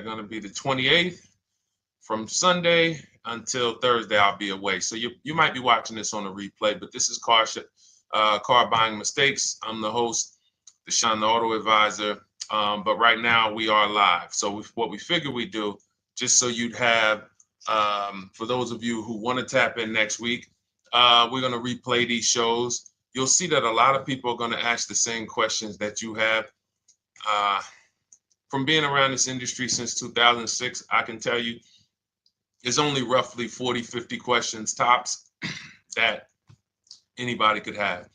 going to be the 28th. From Sunday until Thursday, I'll be away. So you might be watching this on a replay, but this is Car Buying Mistakes. I'm the host, Deshone the Auto Advisor. But right now we are live. So what we figured we'd do, just so you'd have, for those of you who want to tap in next week, we're going to replay these shows. You'll see that a lot of people are going to ask the same questions that you have. From being around this industry since 2006, I can tell you, there's only roughly 40, 50 questions tops that anybody could have.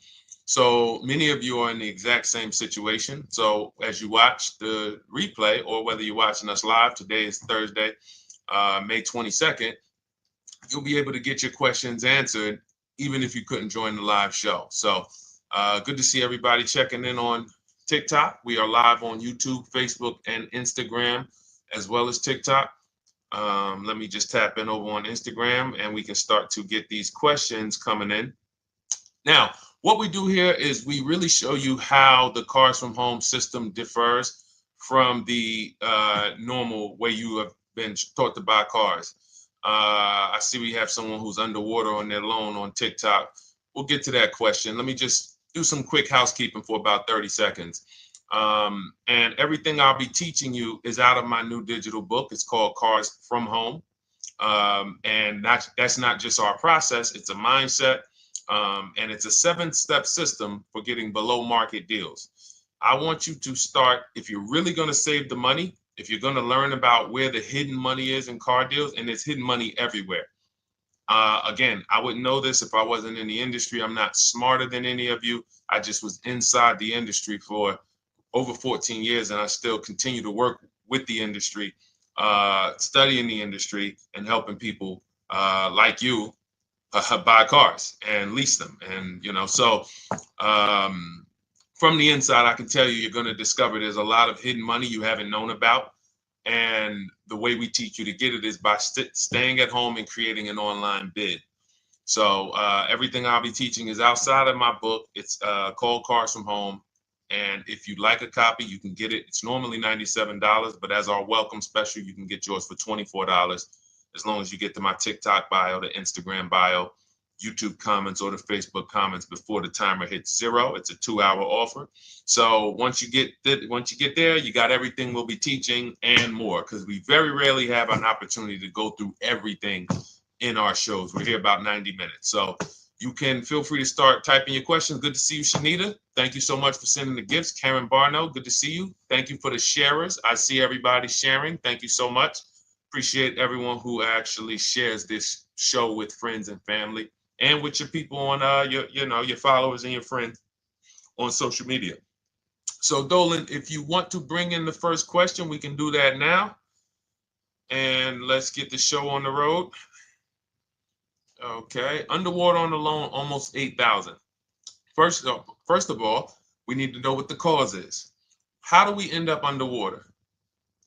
So many of you are in the exact same situation. So as you watch the replay, or whether you're watching us live, today is Thursday, May 22nd, you'll be able to get your questions answered, even if you couldn't join the live show. So good to see everybody checking in on TikTok. We are live on YouTube, Facebook, and Instagram, as well as TikTok. Let me just tap in over on Instagram and we can start to get these questions coming in. Now, what we do here is we really show you how the Cars from Home system differs from the normal way you have been taught to buy cars. I see we have someone who's underwater on their loan on TikTok. We'll get to that question. Let me just do some quick housekeeping for about 30 seconds. And everything I'll be teaching you is out of my new digital book. It's called Cars from Home. And that's not just our process, it's a mindset. And it's a 7-step system for getting below market deals. I want you to start, if you're really going to save the money, if you're going to learn about where the hidden money is in car deals, and there's hidden money everywhere. Again, I wouldn't know this if I wasn't in the industry. I'm not smarter than any of you. I just was inside the industry for over 14 years, and I still continue to work with the industry, studying the industry and helping people like you buy cars and lease them. And, so from the inside, I can tell you, you're going to discover there's a lot of hidden money you haven't known about. And the way we teach you to get it is by staying at home and creating an online bid. So everything I'll be teaching is outside of my book. It's called Cars from Home. And if you'd like a copy, you can get it. It's normally $97, but as our welcome special, you can get yours for $24, as long as you get to my TikTok bio, the Instagram bio, YouTube comments, or the Facebook comments before the timer hits 0. It's a 2-hour offer. So once you get there, you got everything we'll be teaching and more, because we very rarely have an opportunity to go through everything in our shows. We're here about 90 minutes. So you can feel free to start typing your questions. Good to see you, Shanita. Thank you so much for sending the gifts. Karen Barno, good to see you. Thank you for the sharers. I see everybody sharing. Thank you so much. Appreciate everyone who actually shares this show with friends and family, and with your people on your followers and your friends on social media. So Dolan, if you want to bring in the first question, we can do that now. And let's get the show on the road. Okay, underwater on the loan, almost 8,000. First of all, we need to know what the cause is. How do we end up underwater?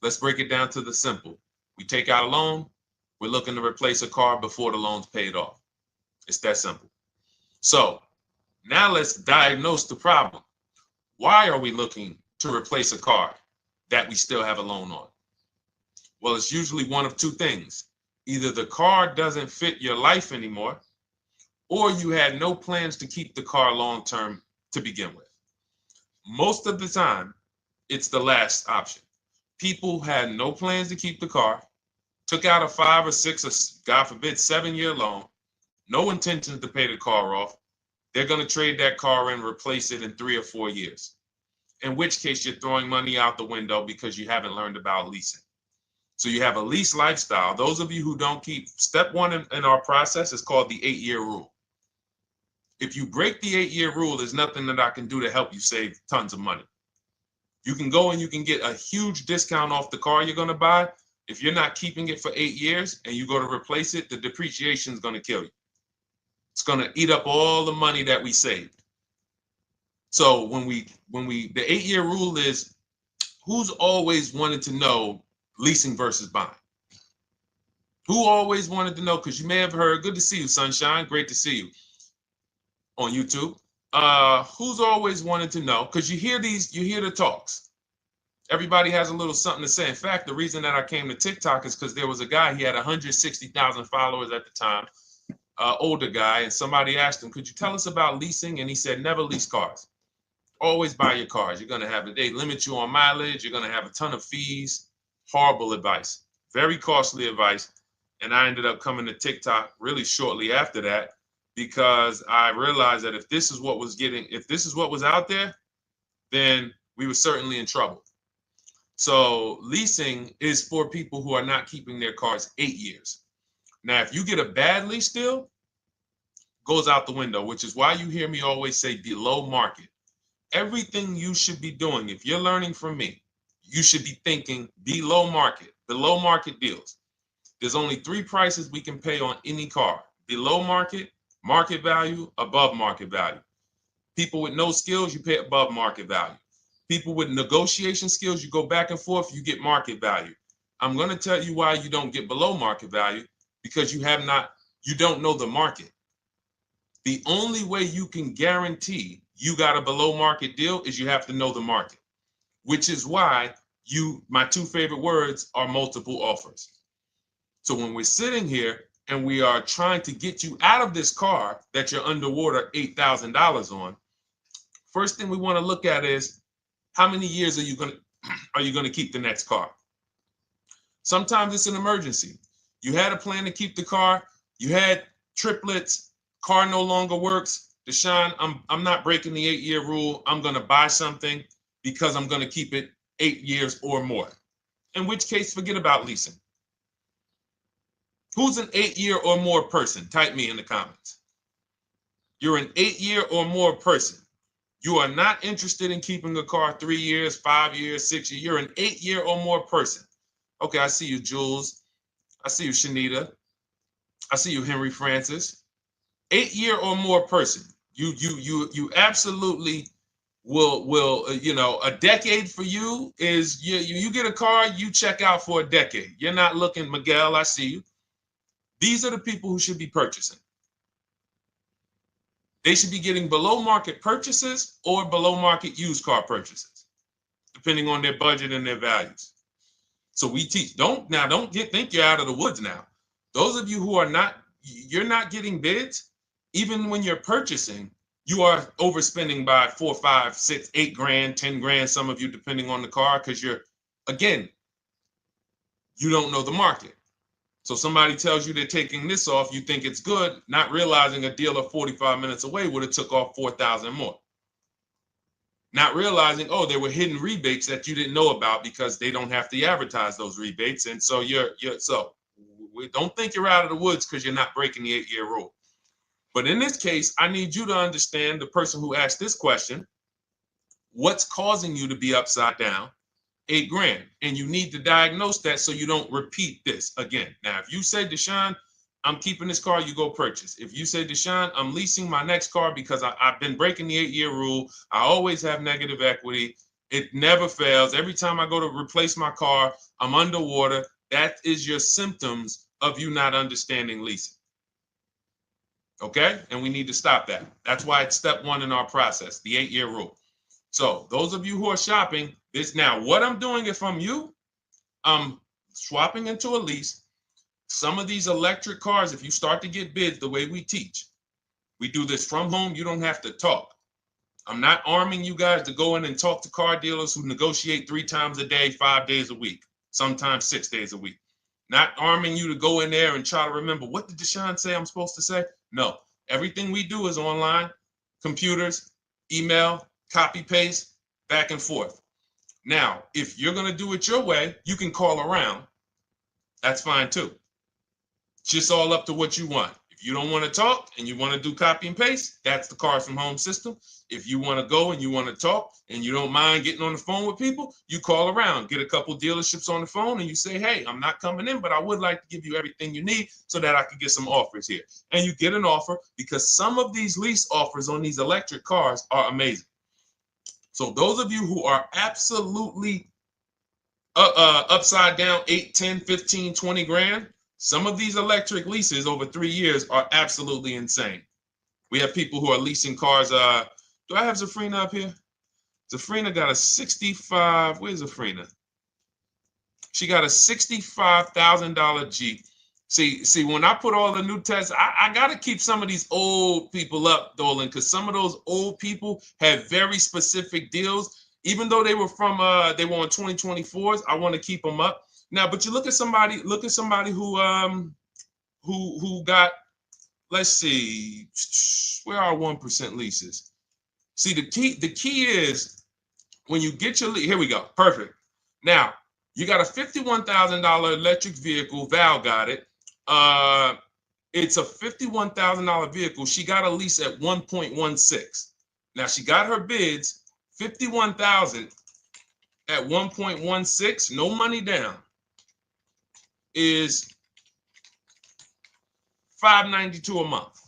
Let's break it down to the simple. We take out a loan, we're looking to replace a car before the loan's paid off. It's that simple. So now let's diagnose the problem. Why are we looking to replace a car that we still have a loan on? Well, it's usually one of two things. Either the car doesn't fit your life anymore, or you had no plans to keep the car long-term to begin with. Most of the time, it's the last option. People had no plans to keep the car, took out a 5 or 6 or God forbid 7-year loan, no intentions to pay the car off. They're going to trade that car in, replace it in 3 or 4 years. In which case you're throwing money out the window because you haven't learned about leasing. So you have a lease lifestyle. Those of you who don't keep, step 1 in our process is called the 8-year rule. If you break the 8-year rule, there's nothing that I can do to help you save tons of money. You can go and you can get a huge discount off the car you're going to buy. If you're not keeping it for 8 years and you go to replace it, the depreciation is going to kill you. It's going to eat up all the money that we saved. So the 8-year rule is, who's always wanted to know leasing versus buying? Who always wanted to know? Because you may have heard, good to see you, Sunshine. Great to see you on YouTube. Who's always wanted to know? Because you hear the talks. Everybody has a little something to say. In fact, the reason that I came to TikTok is because there was a guy, he had 160,000 followers at the time, older guy, and somebody asked him, could you tell us about leasing? And he said, never lease cars. Always buy your cars. You're going to have they limit you on mileage. You're going to have a ton of fees. Horrible advice. Very costly advice. And I ended up coming to TikTok really shortly after that because I realized that if this is what was out there, then we were certainly in trouble. So leasing is for people who are not keeping their cars 8 years. Now, if you get a bad lease deal, goes out the window, which is why you hear me always say below market. Everything you should be doing, if you're learning from me, you should be thinking below market deals. There's only 3 prices we can pay on any car: below market, market value, above market value. People with no skills, you pay above market value. People with negotiation skills, you go back and forth, you get market value. I'm going to tell you why you don't get below market value, because you don't know the market. The only way you can guarantee you got a below market deal is you have to know the market, which is why my 2 favorite words are multiple offers. So when we're sitting here and we are trying to get you out of this car that you're underwater $8,000 on, first thing we want to look at is how many years are you going to keep the next car? Sometimes it's an emergency. You had a plan to keep the car, you had triplets, car no longer works. Deshone, I'm not breaking the 8-year rule. I'm going to buy something because I'm going to keep it 8 years or more. In which case, forget about leasing. Who's an 8-year or more person? Type me in the comments. You're an 8-year or more person. You are not interested in keeping a car 3 years, 5 years, 6 years. You're an 8-year or more person. Okay, I see you, Jules. I see you, Shanita. I see you, Henry Francis. 8-year or more person. You absolutely will a decade for you is you get a car, you check out for a decade. You're not looking, Miguel, I see you. These are the people who should be purchasing. They should be getting below market purchases or below market used car purchases, depending on their budget and their values. So we teach, think you're out of the woods now. Those of you who you're not getting bids, even when you're purchasing, you are overspending by 4, 5, 6, 8 grand, 10 grand, some of you, depending on the car, because you don't know the market. So somebody tells you they're taking this off, you think it's good, not realizing a dealer 45 minutes away would have took off 4,000 more. Not realizing, there were hidden rebates that you didn't know about because they don't have to advertise those rebates. And so we don't think you're out of the woods because you're not breaking the 8-year rule. But in this case, I need you to understand, the person who asked this question, what's causing you to be upside down 8 grand? And you need to diagnose that so you don't repeat this again. Now, if you say, Deshone, I'm keeping this car, you go purchase. If you say, Deshone, I'm leasing my next car because I've been breaking the 8-year rule, I always have negative equity, it never fails. Every time I go to replace my car, I'm underwater. That is your symptoms of you not understanding leasing. Okay? And we need to stop that. That's why it's step 1 in our process, the 8-year rule. So those of you who are shopping this now, what I'm doing, if I'm you, I'm swapping into a lease. Some of these electric cars, if you start to get bids the way we teach, we do this from home, you don't have to talk. I'm not arming you guys to go in and talk to car dealers who negotiate 3 times a day, 5 days a week, sometimes 6 days a week. Not arming you to go in there and try to remember, what did Deshone say I'm supposed to say? No, everything we do is online, computers, email, copy, paste, back and forth. Now, if you're going to do it your way, you can call around. That's fine too. It's just all up to what you want. If you don't want to talk and you want to do copy and paste, that's the Cars from Home system. If you want to go and you want to talk and you don't mind getting on the phone with people, you call around, get a couple dealerships on the phone, and you say, hey, I'm not coming in, but I would like to give you everything you need so that I can get some offers here. And you get an offer, because some of these lease offers on these electric cars are amazing. So those of you who are absolutely upside down 8, 10, 15, 20 grand, some of these electric leases over 3 years are absolutely insane. We have people who are leasing cars. Do I have Zafrina up here? Zafrina got a 65. Where's Zafrina? She got a $65,000 Jeep. See, when I put all the new tests, I got to keep some of these old people up, Dolan, because some of those old people have very specific deals. Even though they were on 2024s, I want to keep them up. Now, but you look at somebody who got, let's see, where are 1% leases? See, the key is when you get your lease, here we go, perfect. Now, you got a $51,000 electric vehicle, Val got it. It's a $51,000 vehicle. She got a lease at 1.16. Now she got her bids, 51,000 at 1.16, no money down, is $592 a month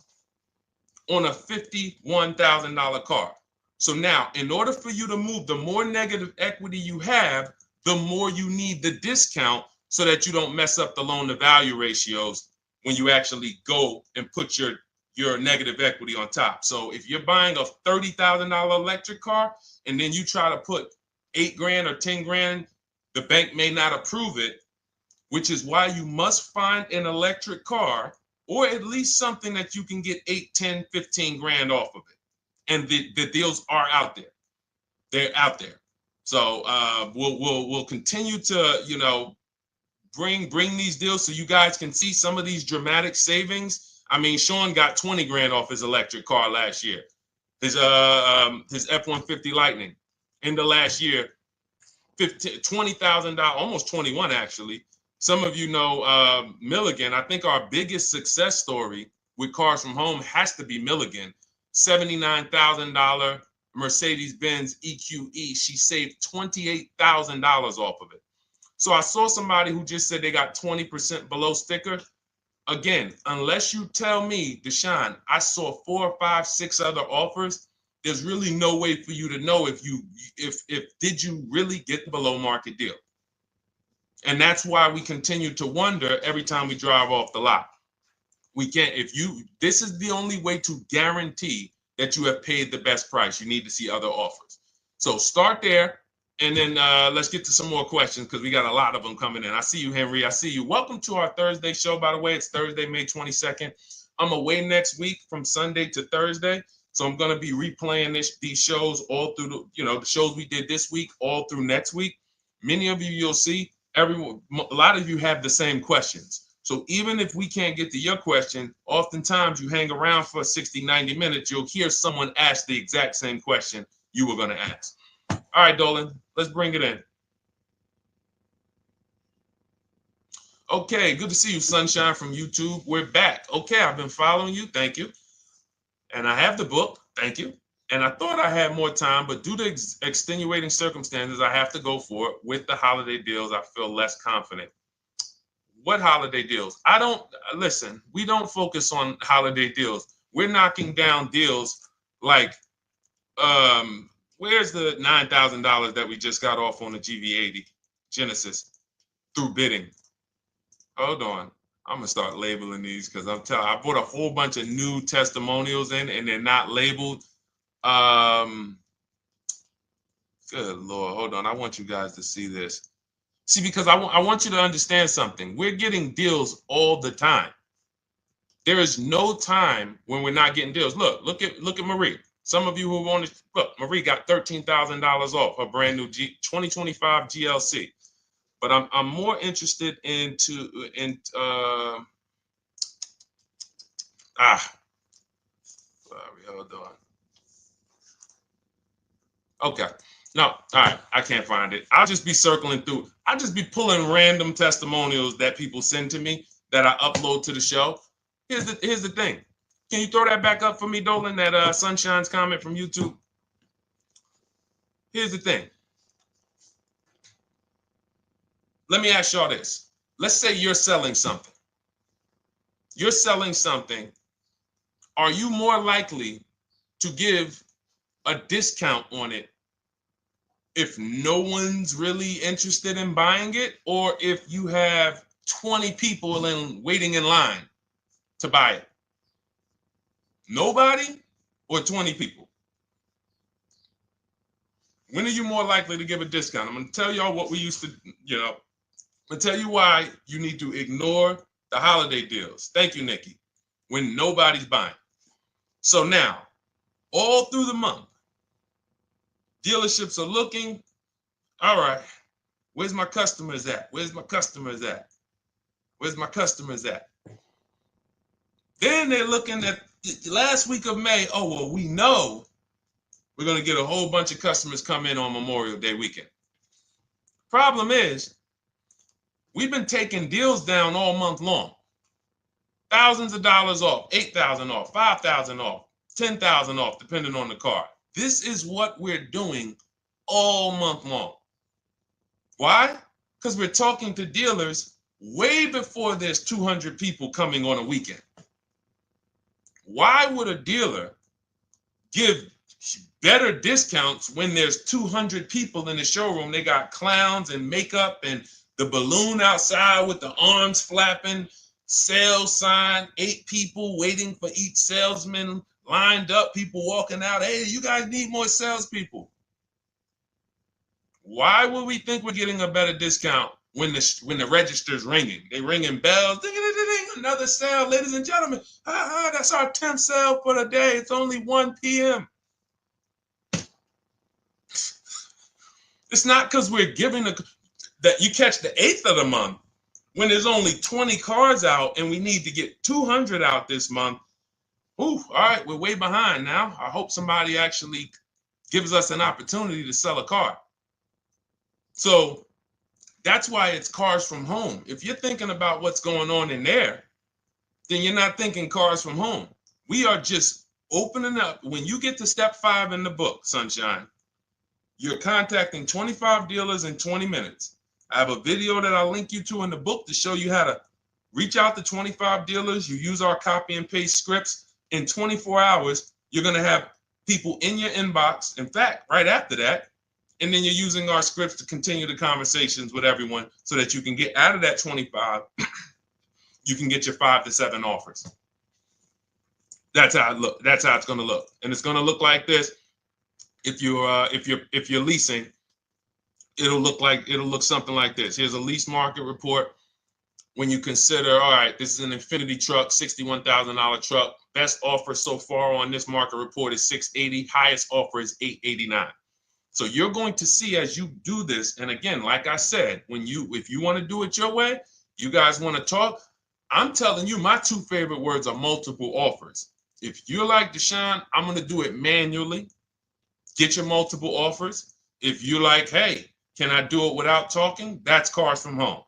on a $51,000 car. So now, in order for you to move, the more negative equity you have, the more you need the discount so that you don't mess up the loan to value ratios when you actually go and put your negative equity on top. So if you're buying a $30,000 electric car and then you try to put $8,000 or $10,000, the bank may not approve it, which is why you must find an electric car or at least something that you can get 8, 10, 15 grand off of it. And the deals are out there. They're out there. So we'll continue to, bring these deals so you guys can see some of these dramatic savings. I mean, Sean got 20 grand off his electric car last year. His F-150 Lightning in the last year, $20,000, almost 21 actually. Some of you know Milligan. I think our biggest success story with Cars from Home has to be Milligan. $79,000 Mercedes-Benz EQE. She saved $28,000 off of it. So I saw somebody who just said they got 20% below sticker. Again, unless you tell me, Deshone, I saw 4, 5, 6 other offers, there's really no way for you to know if did you really get the below market deal. And that's why we continue to wonder every time we drive off the lot. We can't, this is the only way to guarantee that you have paid the best price. You need to see other offers. So start there. And then let's get to some more questions because we got a lot of them coming in. I see you, Henry. I see you. Welcome to our Thursday show, by the way. It's Thursday, May 22nd. I'm away next week from Sunday to Thursday. So I'm going to be replaying these shows all through, the shows we did this week, all through next week. Many of you, you'll see, a lot of you have the same questions. So even if we can't get to your question, oftentimes you hang around for 60, 90 minutes, you'll hear someone ask the exact same question you were going to ask. All right, Dolan, let's bring it in. Okay, good to see you, Sunshine from YouTube. We're back. Okay, I've been following you. Thank you. And I have the book. Thank you. And I thought I had more time, but due to extenuating circumstances, I have to go for it. With the holiday deals, I feel less confident. What holiday deals? Listen, we don't focus on holiday deals. We're knocking down deals like, where's the $9,000 that we just got off on the GV80 Genesis through bidding? Hold on. I'm going to start labeling these because I bought a whole bunch of new testimonials in and they're not labeled. Good Lord. Hold on. I want you guys to see this. See, because I want you to understand something. We're getting deals all the time. There is no time when we're not getting deals. Look at Marie. Some of you who want to look, Marie got $13,000 off her brand new 2025 GLC. But I'm more interested sorry, hold on. Okay. No, all right, I can't find it. I'll just be circling through. I'll just be pulling random testimonials that people send to me that I upload to the show. Here's the thing. Can you throw that back up for me, Dolan, that Sunshine's comment from YouTube? Here's the thing. Let me ask y'all this. Let's say you're selling something. You're selling something. Are you more likely to give a discount on it if no one's really interested in buying it, or if you have 20 people waiting in line to buy it? Nobody or 20 people? When are you more likely to give a discount? I'm going to tell y'all what we used to, I'm going to tell you why you need to ignore the holiday deals. Thank you, Nikki. When nobody's buying. So now, all through the month, dealerships are looking, all right, where's my customers at? Where's my customers at? Where's my customers at? Then they're looking at the last week of May. Oh, well, we know we're going to get a whole bunch of customers come in on Memorial Day weekend. Problem is, we've been taking deals down all month long. Thousands of dollars off, 8,000 off, 5,000 off, 10,000 off, depending on the car. This is what we're doing all month long. Why? Because we're talking to dealers way before there's 200 people coming on a weekend. Why would a dealer give better discounts when there's 200 people in the showroom? They got clowns and makeup and the balloon outside with the arms flapping, sales sign, 8 people waiting for each salesman lined up, people walking out. Hey, you guys need more salespeople. Why would we think we're getting a better discount when the register's ringing? They ringing bells, ding, ding, ding, ding, another sale, ladies and gentlemen. That's our 10th sale for the day. It's only 1 p.m. It's not because we're giving that you catch the 8th of the month when there's only 20 cars out and we need to get 200 out this month. Ooh, all right, we're way behind now. I hope somebody actually gives us an opportunity to sell a car. So that's why it's cars from home. If you're thinking about what's going on in there, then you're not thinking cars from home. We are just opening up. When you get to step 5 in the book, Sunshine, you're contacting 25 dealers in 20 minutes. I have a video that I'll link you to in the book to show you how to reach out to 25 dealers. You use our copy and paste scripts. In 24 hours, you're going to have people in your inbox. In fact, right after that, and then you're using our scripts to continue the conversations with everyone so that you can get out of that 25, you can get your 5 to 7 offers. That's how it look. That's how it's going to look. And it's going to look like this. If you're leasing, it'll look something like this. Here's a lease market report. When you consider, all right, this is an Infinity truck, $61,000 truck. Best offer so far on this market report is $680. Highest offer is $889. So you're going to see as you do this, and again, like I said, if you want to do it your way, you guys want to talk, I'm telling you, my 2 favorite words are multiple offers. If you're like Deshone, I'm going to do it manually. Get your multiple offers. If you're like, hey, can I do it without talking? That's cars from home.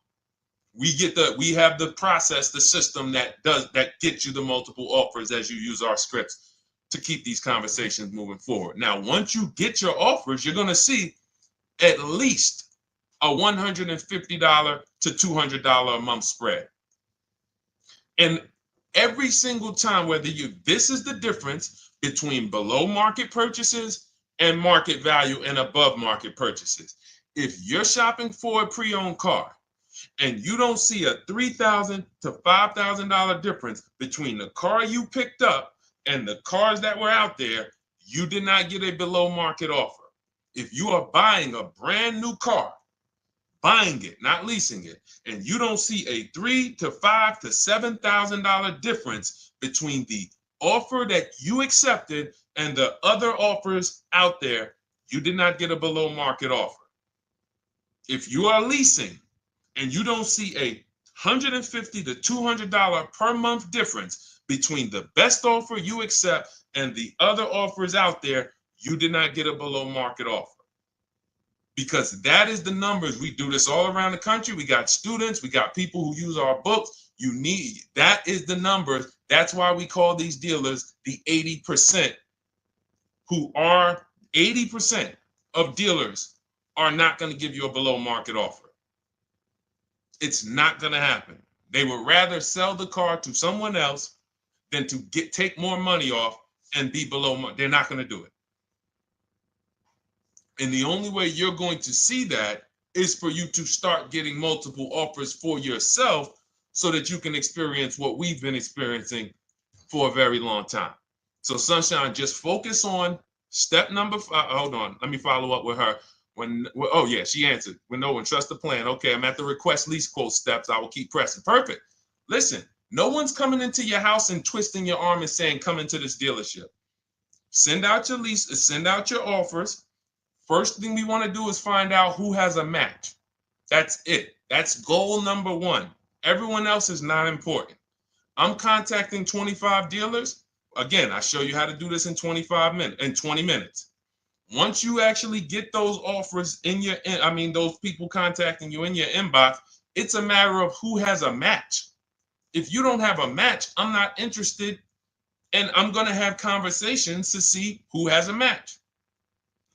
We have the process, the system that gets you the multiple offers as you use our scripts to keep these conversations moving forward. Now, once you get your offers, you're going to see at least a $150 to $200 a month spread. And every single time, this is the difference between below market purchases and market value and above market purchases. If you're shopping for a pre-owned car and you don't see a $3,000 to $5,000 difference between the car you picked up and the cars that were out there, you did not get a below market offer. If you are buying a brand new car, buying it, not leasing it, and you don't see a $3,000 to $5,000 to $7,000 difference between the offer that you accepted and the other offers out there, you did not get a below market offer. If you are leasing and you don't see a $150 to $200 per month difference between the best offer you accept and the other offers out there, you did not get a below market offer. Because that is the numbers. We do this all around the country. We got students, we got people who use our books. That is the numbers. That's why we call these dealers the 80%, who are 80% of dealers are not going to give you a below market offer. It's not going to happen. They would rather sell the car to someone else than to take more money off and be below market. They're not going to do it. And the only way you're going to see that is for you to start getting multiple offers for yourself so that you can experience what we've been experiencing for a very long time. So Sunshine, just focus on Step number 5. Hold on. Let me follow up with her. Oh yeah, she answered. When trust the plan. Okay, I'm at the request lease quote steps. I will keep pressing. Perfect. Listen, no one's coming into your house and twisting your arm and saying, come into this dealership. Send out your lease, send out your offers. First thing we want to do is find out who has a match. That's it. That's goal number 1. Everyone else is not important. I'm contacting 25 dealers. Again, I show you how to do this in 20 minutes. Once you actually get those offers those people contacting you in your inbox, it's a matter of who has a match. If you don't have a match, I'm not interested, and I'm going to have conversations to see who has a match.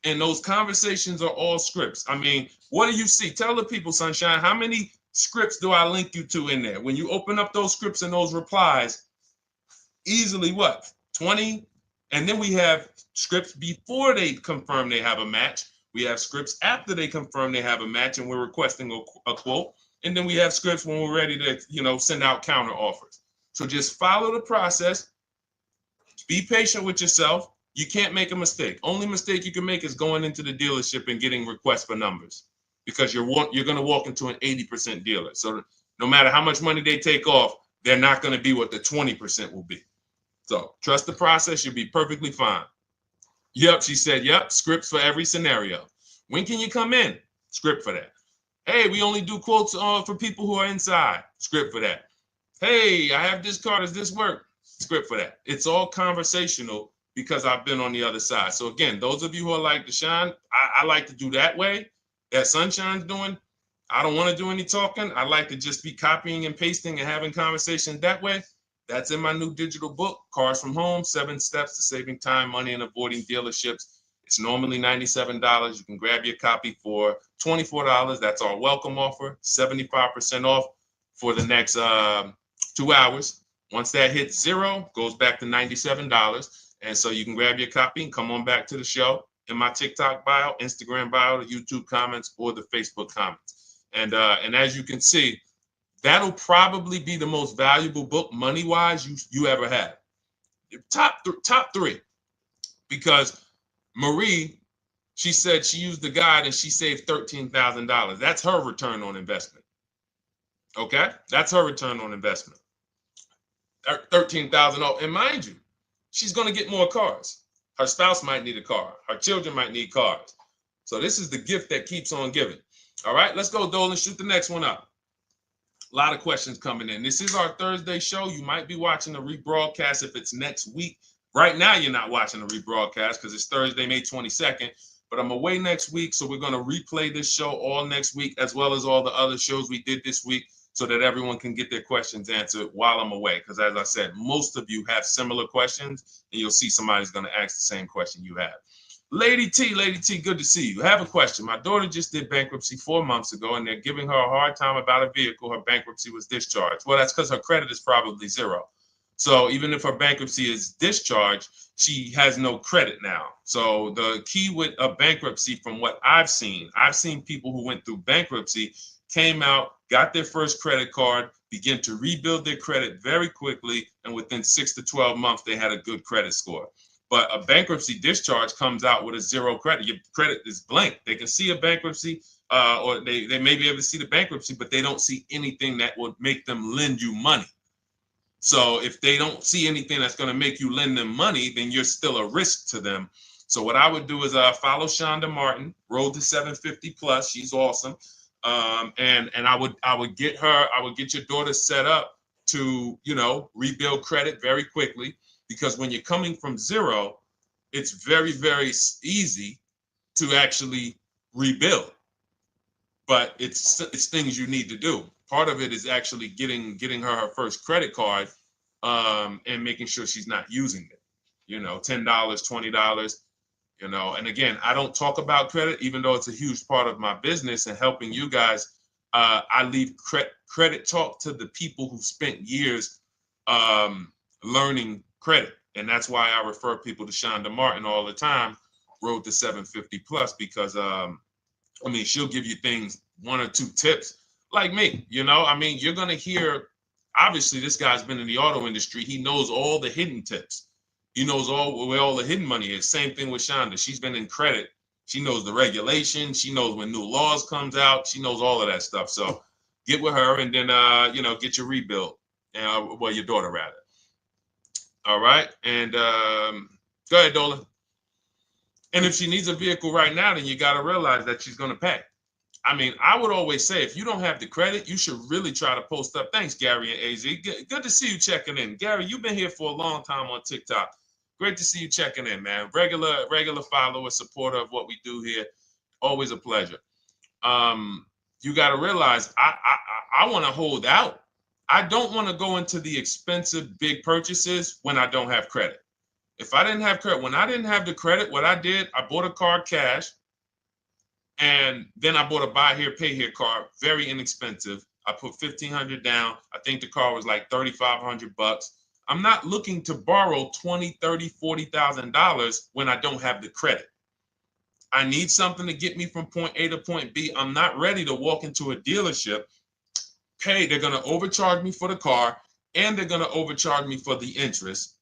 And those conversations are all scripts. I mean, what do you see? Tell the people, Sunshine, how many scripts do I link you to in there? When you open up those scripts and those replies, easily what? 20? And then we have scripts before they confirm they have a match. We have scripts after they confirm they have a match and we're requesting a quote. And then we have scripts when we're ready to, send out counter offers. So just follow the process. Be patient with yourself. You can't make a mistake. Only mistake you can make is going into the dealership and getting requests for numbers, because you're going to walk into an 80% dealer. So no matter how much money they take off, they're not going to be what the 20% will be. So trust the process. You'll be perfectly fine. Yep, she said, yep, scripts for every scenario. When can you come in? Script for that. Hey, we only do quotes for people who are inside. Script for that. Hey, I have this car. Does this work? Script for that. It's all conversational because I've been on the other side. So again, those of you who are like Deshone, I like to do that way, that Sunshine's doing. I don't want to do any talking. I like to just be copying and pasting and having conversations that way. That's in my new digital book, Cars from Home, 7 Steps to Saving Time, Money, and Avoiding Dealerships. It's normally $97. You can grab your copy for $24. That's our welcome offer, 75% off for the next 2 hours. Once that hits 0, goes back to $97. And so you can grab your copy and come on back to the show in my TikTok bio, Instagram bio, the YouTube comments, or the Facebook comments. And as you can see, that'll probably be the most valuable book money-wise you ever had. Top 3. Because Marie, she said she used the guide and she saved $13,000. That's her return on investment. Okay? That's her return on investment. $13,000. And mind you, she's going to get more cars. Her spouse might need a car. Her children might need cars. So this is the gift that keeps on giving. All right, let's go, Dolan. Shoot the next one up. A lot of questions coming in. This is our Thursday show. You might be watching the rebroadcast if it's next week. Right now, you're not watching the rebroadcast because it's Thursday, May 22nd. But I'm away next week, so we're going to replay this show all next week, as well as all the other shows we did this week, so that everyone can get their questions answered while I'm away. Because as I said, most of you have similar questions, and you'll see somebody's going to ask the same question you have. Lady T, good to see you. I have a question. My daughter just did bankruptcy 4 months ago, and they're giving her a hard time about a vehicle. Her bankruptcy was discharged. Well, that's because her credit is probably 0. So even if her bankruptcy is discharged, she has no credit now. So the key with a bankruptcy, from what I've seen people who went through bankruptcy, came out, got their first credit card, began to rebuild their credit very quickly, and within 6 to 12 months, they had a good credit score. But a bankruptcy discharge comes out with a 0 credit. Your credit is blank. They can see a bankruptcy, or they may be able to see the bankruptcy, but they don't see anything that would make them lend you money. So if they don't see anything that's going to make you lend them money, then you're still a risk to them. So what I would do is follow Shonda Martin, Road to 750 Plus. She's awesome. And I would get your daughter set up to, rebuild credit very quickly, because when you're coming from 0, it's very, very easy to actually rebuild. But it's things you need to do. Part of it is actually getting her first credit card, and making sure she's not using it. $10, $20. And again, I don't talk about credit, even though it's a huge part of my business and helping you guys. I leave credit talk to the people who spent years learning credit. And that's why I refer people to Shonda Martin all the time, Road to 750 Plus, because she'll give you things, 1 or 2 tips, like me. You're going to hear, obviously, this guy's been in the auto industry. He knows all the hidden tips, He knows where all the hidden money is. Same thing with Shonda. She's been in credit. She knows the regulation. She knows when new laws comes out. She knows all of that stuff. So get with her and then, get your rebuild. Well, your daughter rather. All right. And go ahead, Dolan. And if she needs a vehicle right now, then you got to realize that she's going to pay. I mean, I would always say if you don't have the credit, you should really try to post up. Thanks, Gary and AZ. Good to see you checking in. Gary, you've been here for a long time on TikTok. Great to see you checking in, man. Regular follower, supporter of what we do here. Always a pleasure. You got to realize I want to hold out. I don't want to go into the expensive big purchases when I don't have credit. If I didn't have credit, when I didn't have the credit, what I did, I bought a car cash, and then I bought a buy here, pay here card, very inexpensive. I put $1,500 down. I think the car was like $3,500. I'm not looking to borrow $20,000, $30,000, $40,000 when I don't have the credit. I need something to get me from point A to point B. I'm not ready to walk into a dealership, pay. They're going to overcharge me for the car, and they're going to overcharge me for the interest.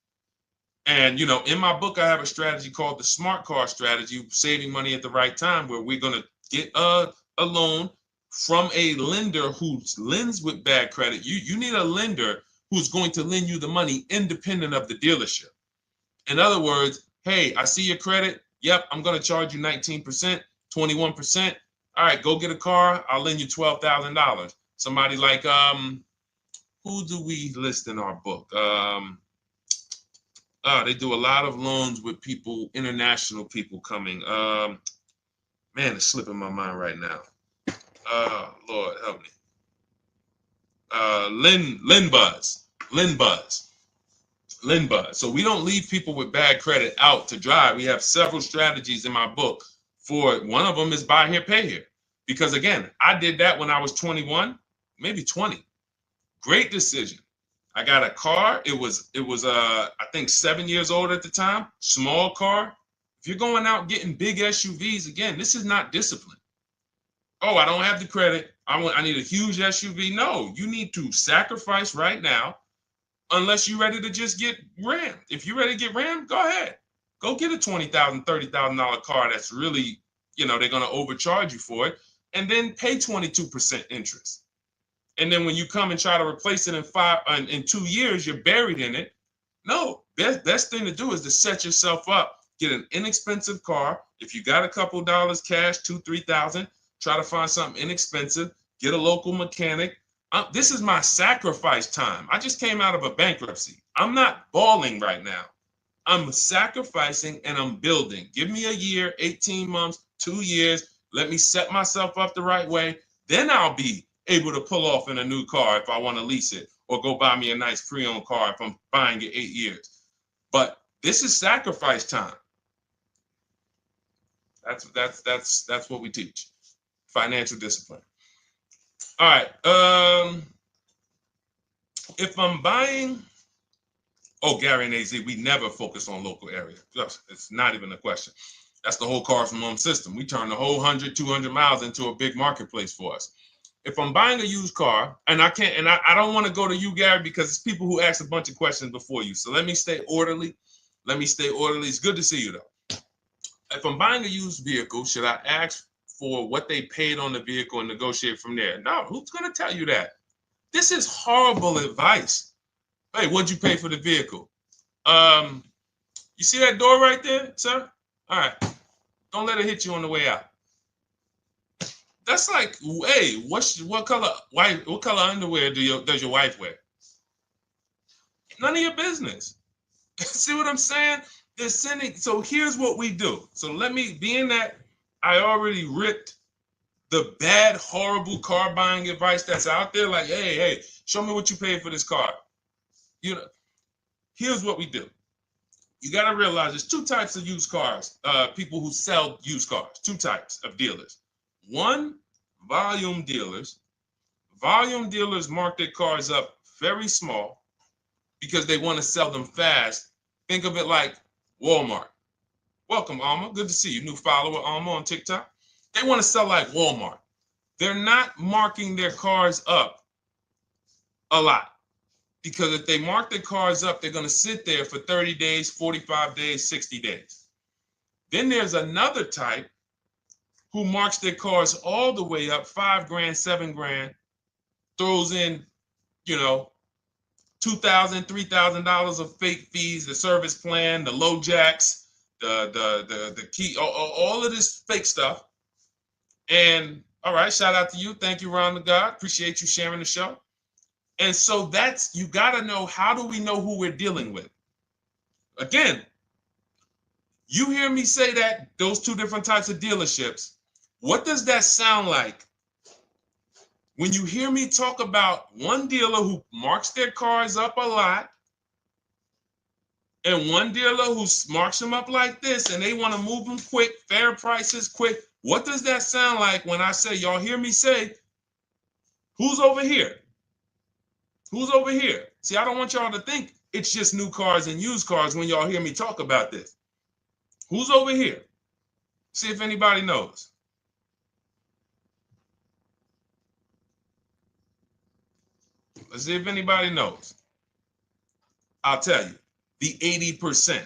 And, in my book, I have a strategy called the smart car strategy, saving money at the right time, where we're going to get a loan from a lender who lends with bad credit. You need a lender who's going to lend you the money independent of the dealership. In other words, hey, I see your credit. Yep, I'm going to charge you 19%, 21%. All right, go get a car. I'll lend you $12,000. Somebody like, who do we list in our book? They do a lot of loans with people, international people coming. Man, it's slipping my mind right now. Lord help me. Linbuzz. So we don't leave people with bad credit out to dry. We have several strategies in my book for it. One of them is buy here, pay here. Because again, I did that when I was 21, maybe 20. Great decision. I got a car. It was I think 7 years old at the time. Small car. If you're going out getting big SUVs, again, this is not discipline. Oh, I don't have the credit. I need a huge SUV. No, you need to sacrifice right now, unless you're ready to just get rammed. If you're ready to get rammed, go ahead. Go get a $20,000, $30,000 car that's really, they're going to overcharge you for it, and then pay 22% interest. And then when you come and try to replace it in 2 years, you're buried in it. No, best thing to do is to set yourself up. Get an inexpensive car. If you got a couple dollars cash, $2,000, $3,000, try to find something inexpensive. Get a local mechanic. This is my sacrifice time. I just came out of a bankruptcy. I'm not balling right now. I'm sacrificing and I'm building. Give me a year, 18 months, 2 years. Let me set myself up the right way. Then I'll be able to pull off in a new car if I want to lease it, or go buy me a nice pre-owned car if I'm buying it 8 years. But this is sacrifice time. That's what we teach. Financial discipline. All right. If I'm buying, Gary and AZ, we never focus on local area. It's not even a question. That's the whole car from home system. We turn the whole 100, 200 miles into a big marketplace for us. If I'm buying a used car, and I can't, and I don't want to go to you, Gary, because it's people who ask a bunch of questions before you. So let me stay orderly. It's good to see you, though. If I'm buying a used vehicle, should I ask for what they paid on the vehicle and negotiate from there? No, who's going to tell you that? This is horrible advice. Hey, what'd you pay for the vehicle? You see that door right there, sir? All right. Don't let it hit you on the way out. That's like, hey, what color underwear does your wife wear? None of your business. See what I'm saying? They're sending. So here's what we do. So let me, being that I already ripped the bad, horrible car buying advice that's out there, like, hey, show me what you paid for this car. Here's what we do. You got to realize there's two types of used cars, people who sell used cars, two types of dealers. One, volume dealers. Volume dealers mark their cars up very small because they want to sell them fast. Think of it like Walmart. Welcome, Alma. Good to see you. New follower, Alma, on TikTok. They want to sell like Walmart. They're not marking their cars up a lot. Because if they mark their cars up, they're going to sit there for 30 days, 45 days, 60 days. Then there's another type who marks their cars all the way up, 5 grand, 7 grand, throws in, you know, $2,000, $3,000 of fake fees, the service plan, the low jacks, the key, all of this fake stuff. And all right, shout out to you. Thank you, Ron the God. Appreciate you sharing the show. And so that's, you got to know, how do we know who we're dealing with? Again, you hear me say that, those two different types of dealerships. What does that sound like when you hear me talk about one dealer who marks their cars up a lot and one dealer who marks them up like this and they want to move them quick, fair prices, quick? What does that sound like when I say, y'all hear me say, who's over here? Who's over here? See, I don't want y'all to think it's just new cars and used cars when y'all hear me talk about this. Who's over here? See if anybody knows. Let's see if anybody knows. I'll tell you, the 80%.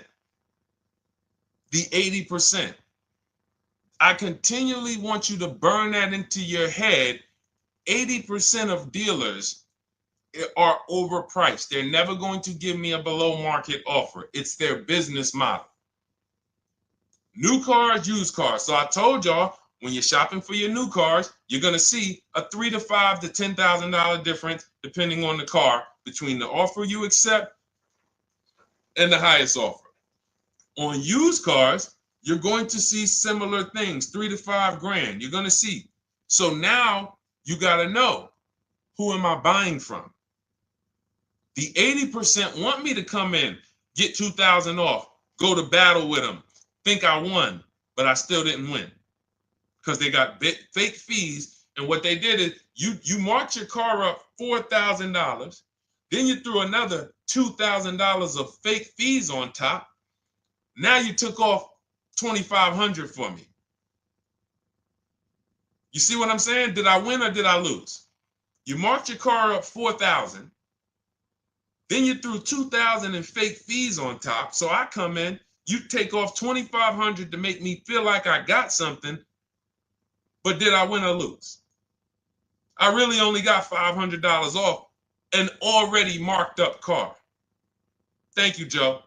The 80%. I continually want you to burn that into your head. 80% of dealers are overpriced. They're never going to give me a below market offer. It's their business model. New cars, used cars. So I told y'all, when you're shopping for your new cars, you're going to see a $3,000 to $5,000 to $10,000 difference, depending on the car, between the offer you accept and the highest offer. On used cars, you're going to see similar things, 3 to 5 grand. You're going to see. So now you got to know, who am I buying from? The 80% want me to come in, get 2,000 off, go to battle with them, think I won, but I still didn't win because they got fake fees. And what they did is you marked your car up $4,000, then you threw another $2,000 of fake fees on top. Now you took off $2,500 for me. You see what I'm saying? Did I win or did I lose? You marked your car up $4,000. Then you threw $2,000 in fake fees on top. So I come in, you take off $2,500 to make me feel like I got something. But did I win or lose? I really only got $500 off an already marked up car. Thank you, Joe.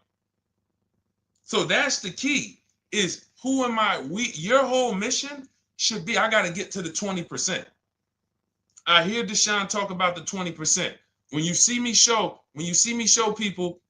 So that's the key, is who am I? Your whole mission should be, I got to get to the 20%. I hear Deshone talk about the 20%. When you see me show people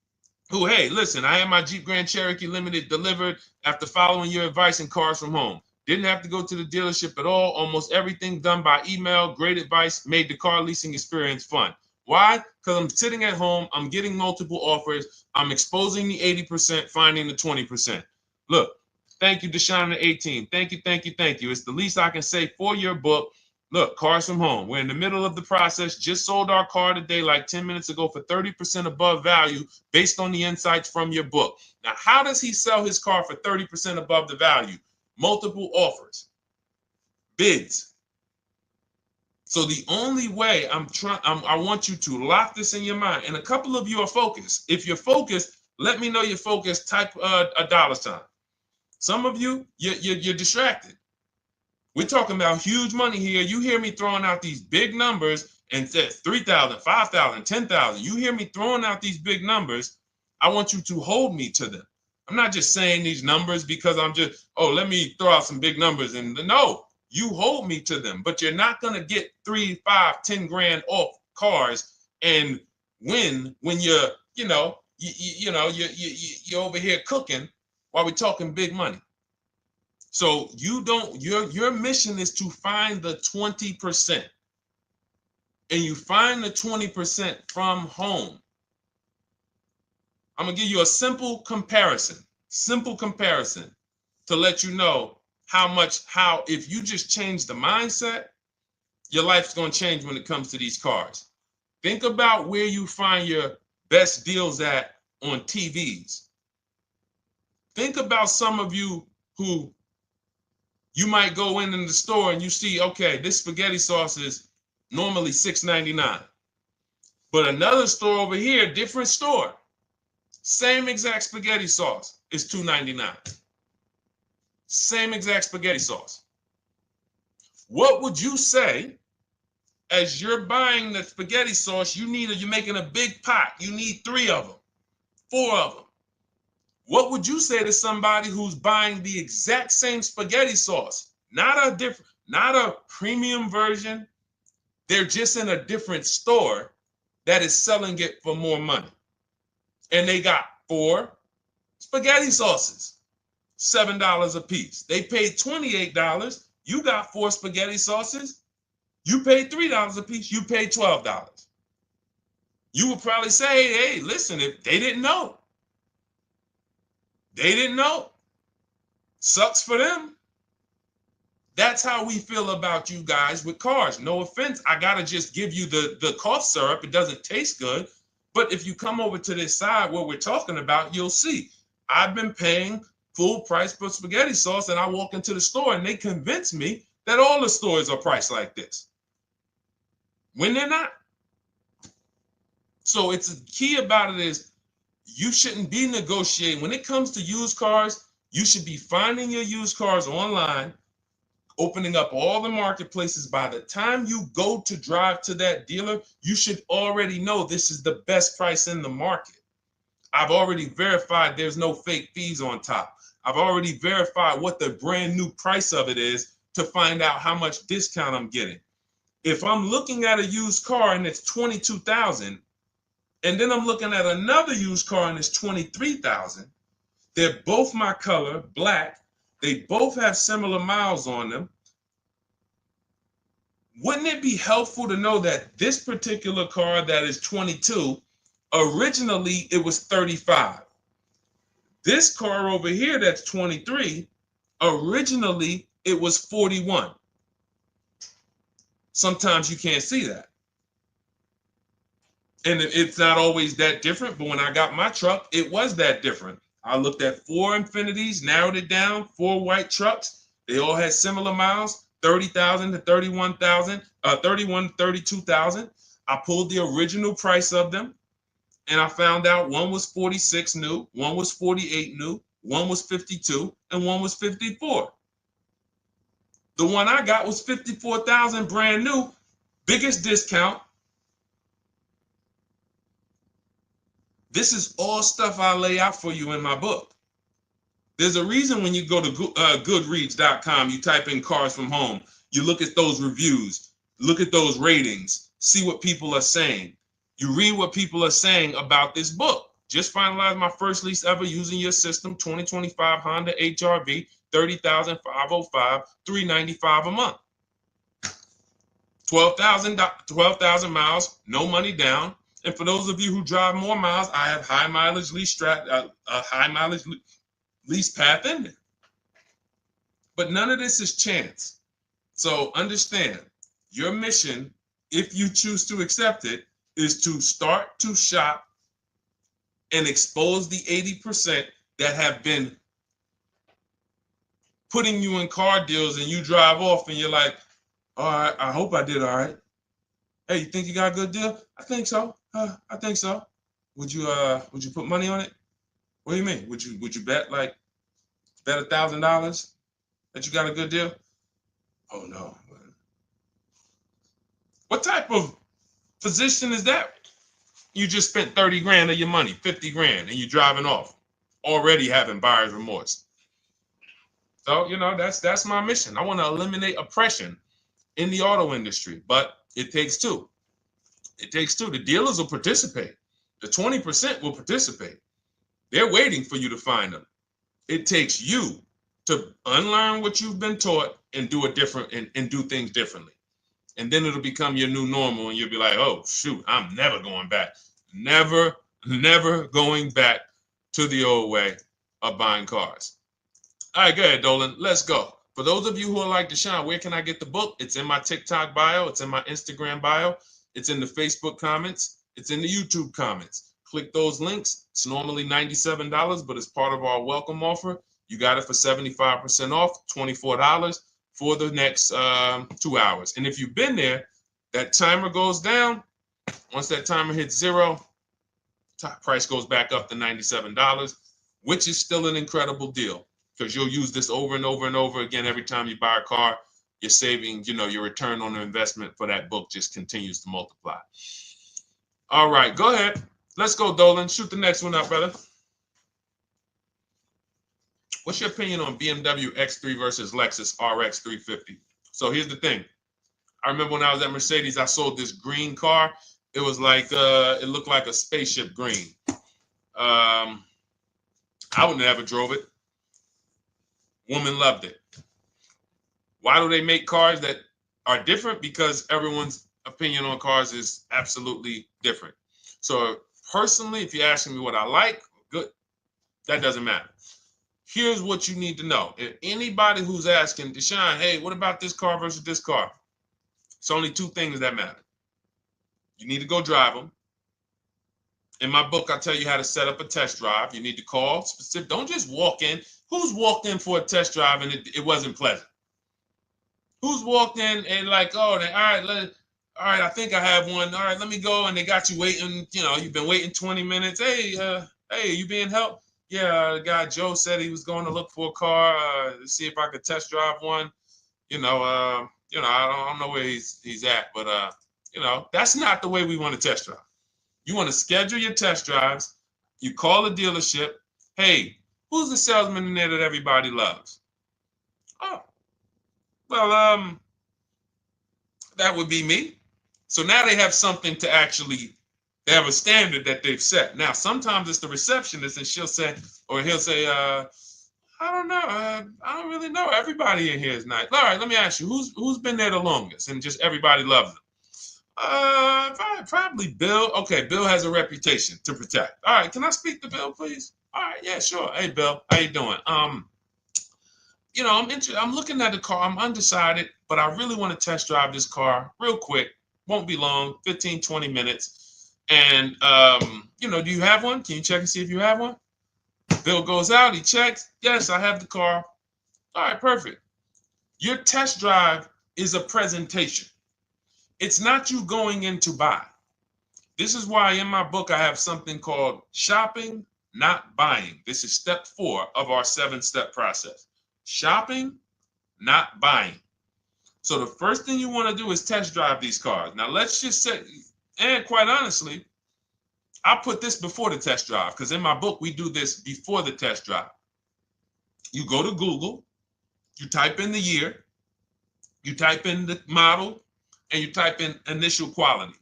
who, hey, listen, I had my Jeep Grand Cherokee Limited delivered after following your advice and cars from home. Didn't have to go to the dealership at all. Almost everything done by email. Great advice. Made the car leasing experience fun. Why? Because I'm sitting at home. I'm getting multiple offers. I'm exposing the 80%, finding the 20%. Look, thank you, Deshone the 18. Thank you, thank you, thank you. It's the least I can say for your book. Look, cars from home. We're in the middle of the process. Just sold our car today, like 10 minutes ago, for 30% above value based on the insights from your book. Now, how does he sell his car for 30% above the value? Multiple offers, bids. So the only way I want you to lock this in your mind. And a couple of you are focused. If you're focused, let me know you're focused. Type a $sign. Some of you, you're distracted. We're talking about huge money here. You hear me throwing out these big numbers and said 3,000, 5,000, 10,000. You hear me throwing out these big numbers. I want you to hold me to them. I'm not just saying these numbers because I'm just, let me throw out some big numbers. And no, you hold me to them, but you're not going to get 3, 5, 10 grand off cars and win when you're over here cooking while we're talking big money. So your mission is to find the 20%. And you find the 20% from home. I'm going to give you a simple comparison to let you know how if you just change the mindset, your life's going to change when it comes to these cars. Think about where you find your best deals at on TVs. Think about some of you who you might go in the store and you see, okay, this spaghetti sauce is normally $6.99. But another store over here, different store, same exact spaghetti sauce is $2.99. Same exact spaghetti sauce. What would you say as you're buying the spaghetti sauce? You're making a big pot. You need 3 of them, 4 of them. What would you say to somebody who's buying the exact same spaghetti sauce? Not a premium version. They're just in a different store that is selling it for more money. And they got 4 spaghetti sauces, $7 a piece. They paid $28. You got 4 spaghetti sauces. You paid $3 a piece. You paid $12. You would probably say, hey, listen, if they didn't know. They didn't know. Sucks for them. That's how we feel about you guys with cars. No offense. I got to just give you the cough syrup. It doesn't taste good. But if you come over to this side where we're talking about, you'll see. I've been paying full price for spaghetti sauce, and I walk into the store and they convince me that all the stores are priced like this, when they're not. So it's the key about it is you shouldn't be negotiating. When it comes to used cars, you should be finding your used cars online, opening up all the marketplaces. By the time you go to drive to that dealer, you should already know this is the best price in the market. I've already verified there's no fake fees on top. I've already verified what the brand new price of it is to find out how much discount I'm getting. If I'm looking at a used car and it's $22,000, and then I'm looking at another used car and it's $23,000, they're both my color, black. They both have similar miles on them. Wouldn't it be helpful to know that this particular car that is 22, originally it was 35. This car over here that's 23, originally it was 41. Sometimes you can't see that. And it's not always that different, but when I got my truck, it was that different. I looked at 4 Infinities, narrowed it down, 4 white trucks. They all had similar miles, 30,000 to 31,000, 31 to 32,000. I pulled the original price of them, and I found out one was 46 new, one was 48 new, one was 52, and one was 54. The one I got was 54,000 brand new, biggest discount. This is all stuff I lay out for you in my book. There's a reason when you go to Goodreads.com, you type in cars from home, you look at those reviews, look at those ratings, see what people are saying. You read what people are saying about this book. Just finalized my first lease ever using your system, 2025 Honda HR-V, 30,505, $395 a month. 12,000 miles, no money down. And for those of you who drive more miles, I have high mileage lease lease path in there. But none of this is chance. So understand, your mission, if you choose to accept it, is to start to shop and expose the 80% that have been putting you in car deals, and you drive off and you're like, all right, I hope I did all right. Hey, you think you got a good deal? I think so. I think so. Would you put money on it? What do you mean? Would you bet $1,000 that you got a good deal? Oh no. What type of position is that? You just spent 30 grand of your money, 50 grand, and you're driving off, already having buyer's remorse. So, that's my mission. I want to eliminate oppression in the auto industry, but it takes two. It takes two. The dealers will participate. The 20% will participate. They're waiting for you to find them. It takes you to unlearn what you've been taught and do it different and do things differently. And then it'll become your new normal, and you'll be like, oh, shoot, I'm never going back. Never going back to the old way of buying cars. All right, go ahead, Dolan. Let's go. For those of you who are like Deshone, where can I get the book? It's in my TikTok bio. It's in my Instagram bio. It's in the Facebook comments. It's in the YouTube comments. Click those links. It's normally $97, but it's part of our welcome offer. You got it for 75% off, $24 for the next 2 hours. And if you've been there, that timer goes down. Once that timer hits 0, top price goes back up to $97, which is still an incredible deal because you'll use this over and over and over again every time you buy a car. You're saving, your return on the investment for that book just continues to multiply. All right, go ahead. Let's go, Dolan. Shoot the next one up, brother. What's your opinion on BMW X3 versus Lexus RX 350? So here's the thing. I remember when I was at Mercedes, I sold this green car. It was like, it looked like a spaceship green. I would never drove it. Woman loved it. Why do they make cars that are different? Because everyone's opinion on cars is absolutely different. So personally, if you're asking me what I like, good, that doesn't matter. Here's what you need to know. If anybody who's asking, Deshone, hey, what about this car versus this car? It's only two things that matter. You need to go drive them. In my book, I tell you how to set up a test drive. You need to call specific. Don't just walk in. Who's walked in for a test drive and it wasn't pleasant? Who's walked in and like, oh, all right, I think I have one. All right, let me go. And they got you waiting. You've been waiting 20 minutes. Hey, you being helped? Yeah, the guy Joe said he was going to look for a car to see if I could test drive one. I don't know where he's at, but that's not the way we want to test drive. You want to schedule your test drives. You call the dealership. Hey, who's the salesman in there that everybody loves? Oh, well, that would be me. So now they have something to actually, they have a standard that they've set. Now, sometimes it's the receptionist and he'll say, I don't know. I don't really know. Everybody in here is nice. All right, let me ask you, who's been there the longest? And just everybody loves them. Probably Bill. Okay, Bill has a reputation to protect. All right, can I speak to Bill, please? All right, yeah, sure. Hey, Bill, how you doing? I'm looking at the car. I'm undecided, but I really want to test drive this car real quick. Won't be long, 15, 20 minutes. And do you have one? Can you check and see if you have one? Bill goes out, he checks. Yes, I have the car. All right, perfect. Your test drive is a presentation. It's not you going in to buy. This is why in my book I have something called shopping, not buying. This is step 4 of our 7-step process. Shopping, not buying. So the first thing you want to do is test drive these cars. Now let's just say, and quite honestly, I put this before the test drive because in my book we do this before the test drive. You go to Google, you type in the year, you type in the model, and you type in initial quality.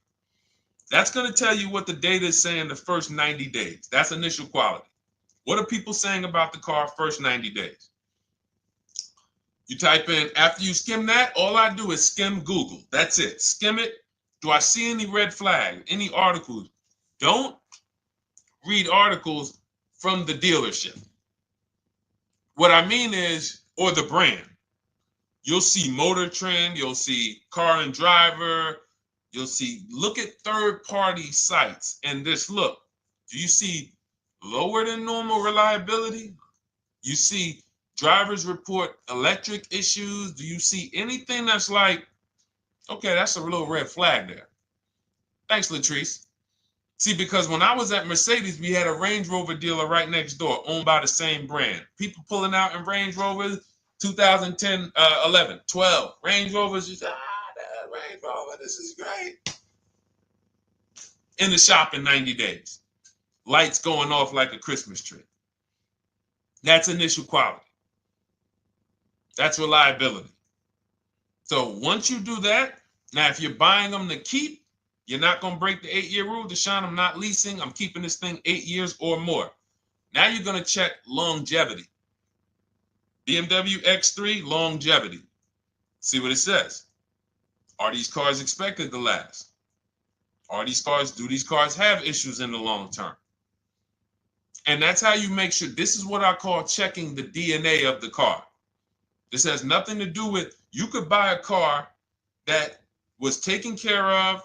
That's going to tell you what the data is saying the first 90 days. That's initial quality. What are people saying about the car first 90 days? You type in, after you skim that, all I do is skim Google. That's it. Skim it. Do I see any red flags, any articles? Don't read articles from the dealership. What I mean is, or the brand. You'll see Motor Trend, you'll see Car and Driver, look at third-party sites and just look. Do you see lower than normal reliability? You see drivers report electric issues? Do you see anything that's like, okay, that's a little red flag there? Thanks, Latrice. See, because when I was at Mercedes, we had a Range Rover dealer right next door owned by the same brand. People pulling out in Range Rovers, 2010, 11, 12. Range Rovers, just, that Range Rover, this is great. In the shop in 90 days. Lights going off like a Christmas tree. That's initial quality. That's reliability. So once you do that, now if you're buying them to keep, you're not going to break the 8-year rule. Deshone, I'm not leasing. I'm keeping this thing 8 years or more. Now you're going to check longevity. BMW X3, longevity. See what it says. Are these cars expected to last? Do these cars have issues in the long term? And that's how you make sure. This is what I call checking the DNA of the car. This has nothing to do with, you could buy a car that was taken care of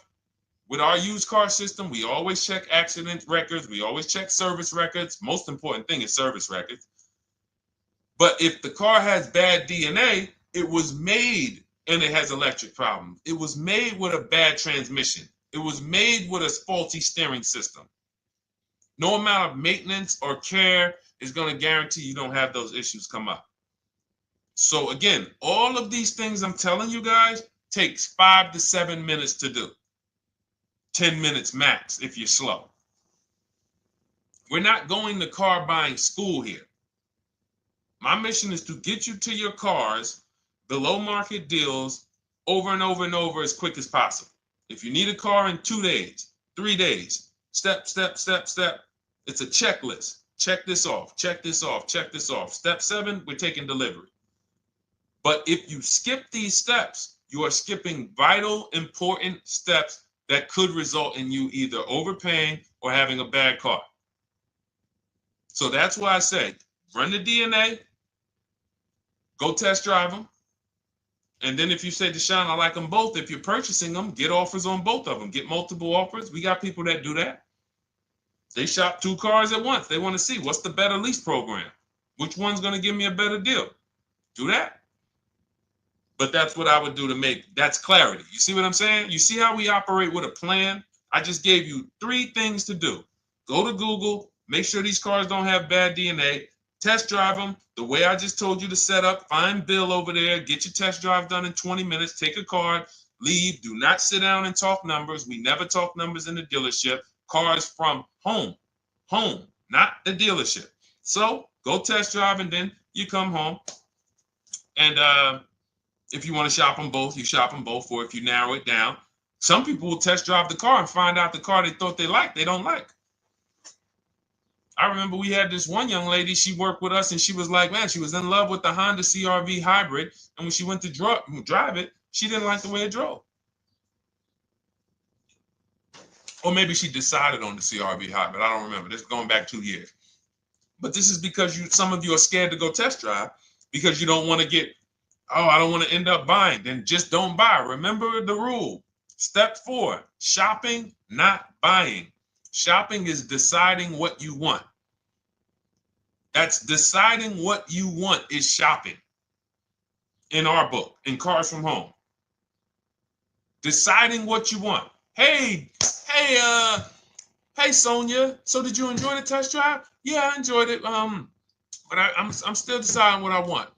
with our used car system. We always check accident records. We always check service records. Most important thing is service records. But if the car has bad DNA, it was made and it has electric problems. It was made with a bad transmission. It was made with a faulty steering system. No amount of maintenance or care is going to guarantee you don't have those issues come up. So again, all of these things I'm telling you guys takes 5 to 7 minutes to do. 10 minutes max if you're slow. We're not going to car buying school here. My mission is to get you to your cars below market deals over and over and over as quick as possible. If you need a car in 2 days, 3 days, step, step, step, step. It's a checklist. Check this off, check this off, check this off. Step 7, we're taking delivery. But if you skip these steps, you are skipping vital, important steps that could result in you either overpaying or having a bad car. So that's why I say, run the DNA, go test drive them. And then if you say, Deshone, I like them both, if you're purchasing them, get offers on both of them. Get multiple offers. We got people that do that. They shop 2 cars at once. They want to see what's the better lease program. Which one's going to give me a better deal? Do that. But that's what I would do to make, that's clarity. You see what I'm saying? You see how we operate with a plan? I just gave you 3 things to do. Go to Google, make sure these cars don't have bad DNA, test drive them the way I just told you to set up, find Bill over there, get your test drive done in 20 minutes, take a card, leave, do not sit down and talk numbers. We never talk numbers in the dealership. Cars from home, not the dealership. So go test drive and then you come home. And if you want to shop them both, you shop them both. Or if you narrow it down, some people will test drive the car and find out the car they thought they liked, they don't like. I remember we had this one young lady, she worked with us and she was like, man, she was in love with the Honda CR-V hybrid. And when she went to drive it, she didn't like the way it drove. Or maybe she decided on the CR-V hybrid. I don't remember. This is going back 2 years. But this is because some of you are scared to go test drive because you don't want to get, oh, I don't want to end up buying. Then just don't buy. Remember the rule. Step 4, shopping, not buying. Shopping is deciding what you want. That's deciding what you want is shopping in our book, in Cars from Home. Deciding what you want. Hey, Sonia. So did you enjoy the test drive? Yeah, I enjoyed it. But I'm still deciding what I want.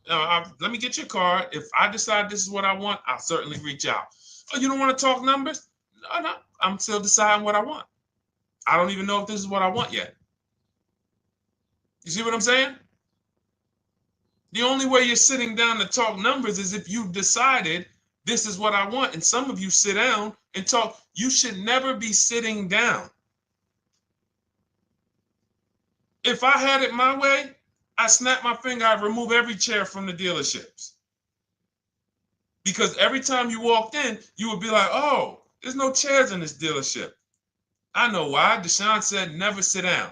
Let me get your card. If I decide this is what I want, I'll certainly reach out. Oh, you don't want to talk numbers? No, I'm still deciding what I want. I don't even know if this is what I want yet. You see what I'm saying? The only way you're sitting down to talk numbers is if you've decided this is what I want. And some of you sit down and talk. You should never be sitting down. If I had it my way, I snap my finger, I'd remove every chair from the dealerships. Because every time you walked in, you would be like, oh, there's no chairs in this dealership. I know why. Deshone said never sit down.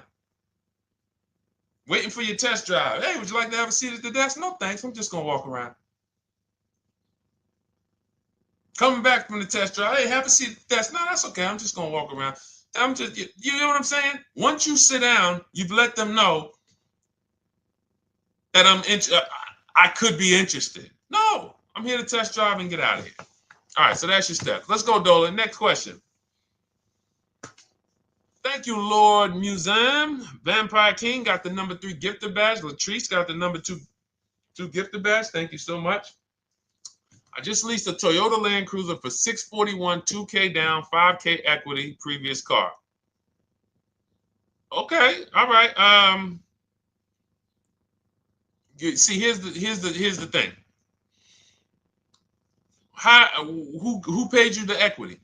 Waiting for your test drive. Hey, would you like to have a seat at the desk? No, thanks. I'm just going to walk around. Coming back from the test drive. Hey, have a seat at the desk. No, that's okay. I'm just going to walk around. You know what I'm saying? Once you sit down, you've let them know that I could be interested. No, I'm here to test drive and get out of here. All right, so that's your steps. Let's go, Dolan. Next question. Thank you, Lord Museum. Vampire King got the number 3 gifter badge. Latrice got the number 2 gifter badge. Thank you so much. I just leased a Toyota Land Cruiser for $641, $2K down, $5K equity, previous car. Okay, all right. See, here's the thing. Who paid you the equity?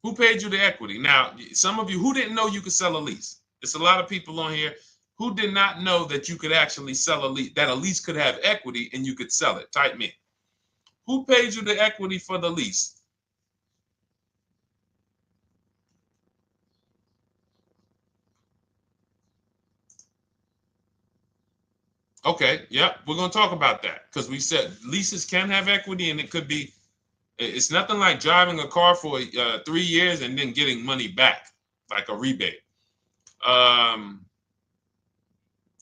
Who paid you the equity? Now, some of you who didn't know you could sell a lease. There's a lot of people on here who did not know that you could actually sell a lease, that a lease could have equity and you could sell it. Type me. Who paid you the equity for the lease? Okay, yep, we're going to talk about that because we said leases can have equity and it could be, it's nothing like driving a car for 3 years and then getting money back, like a rebate.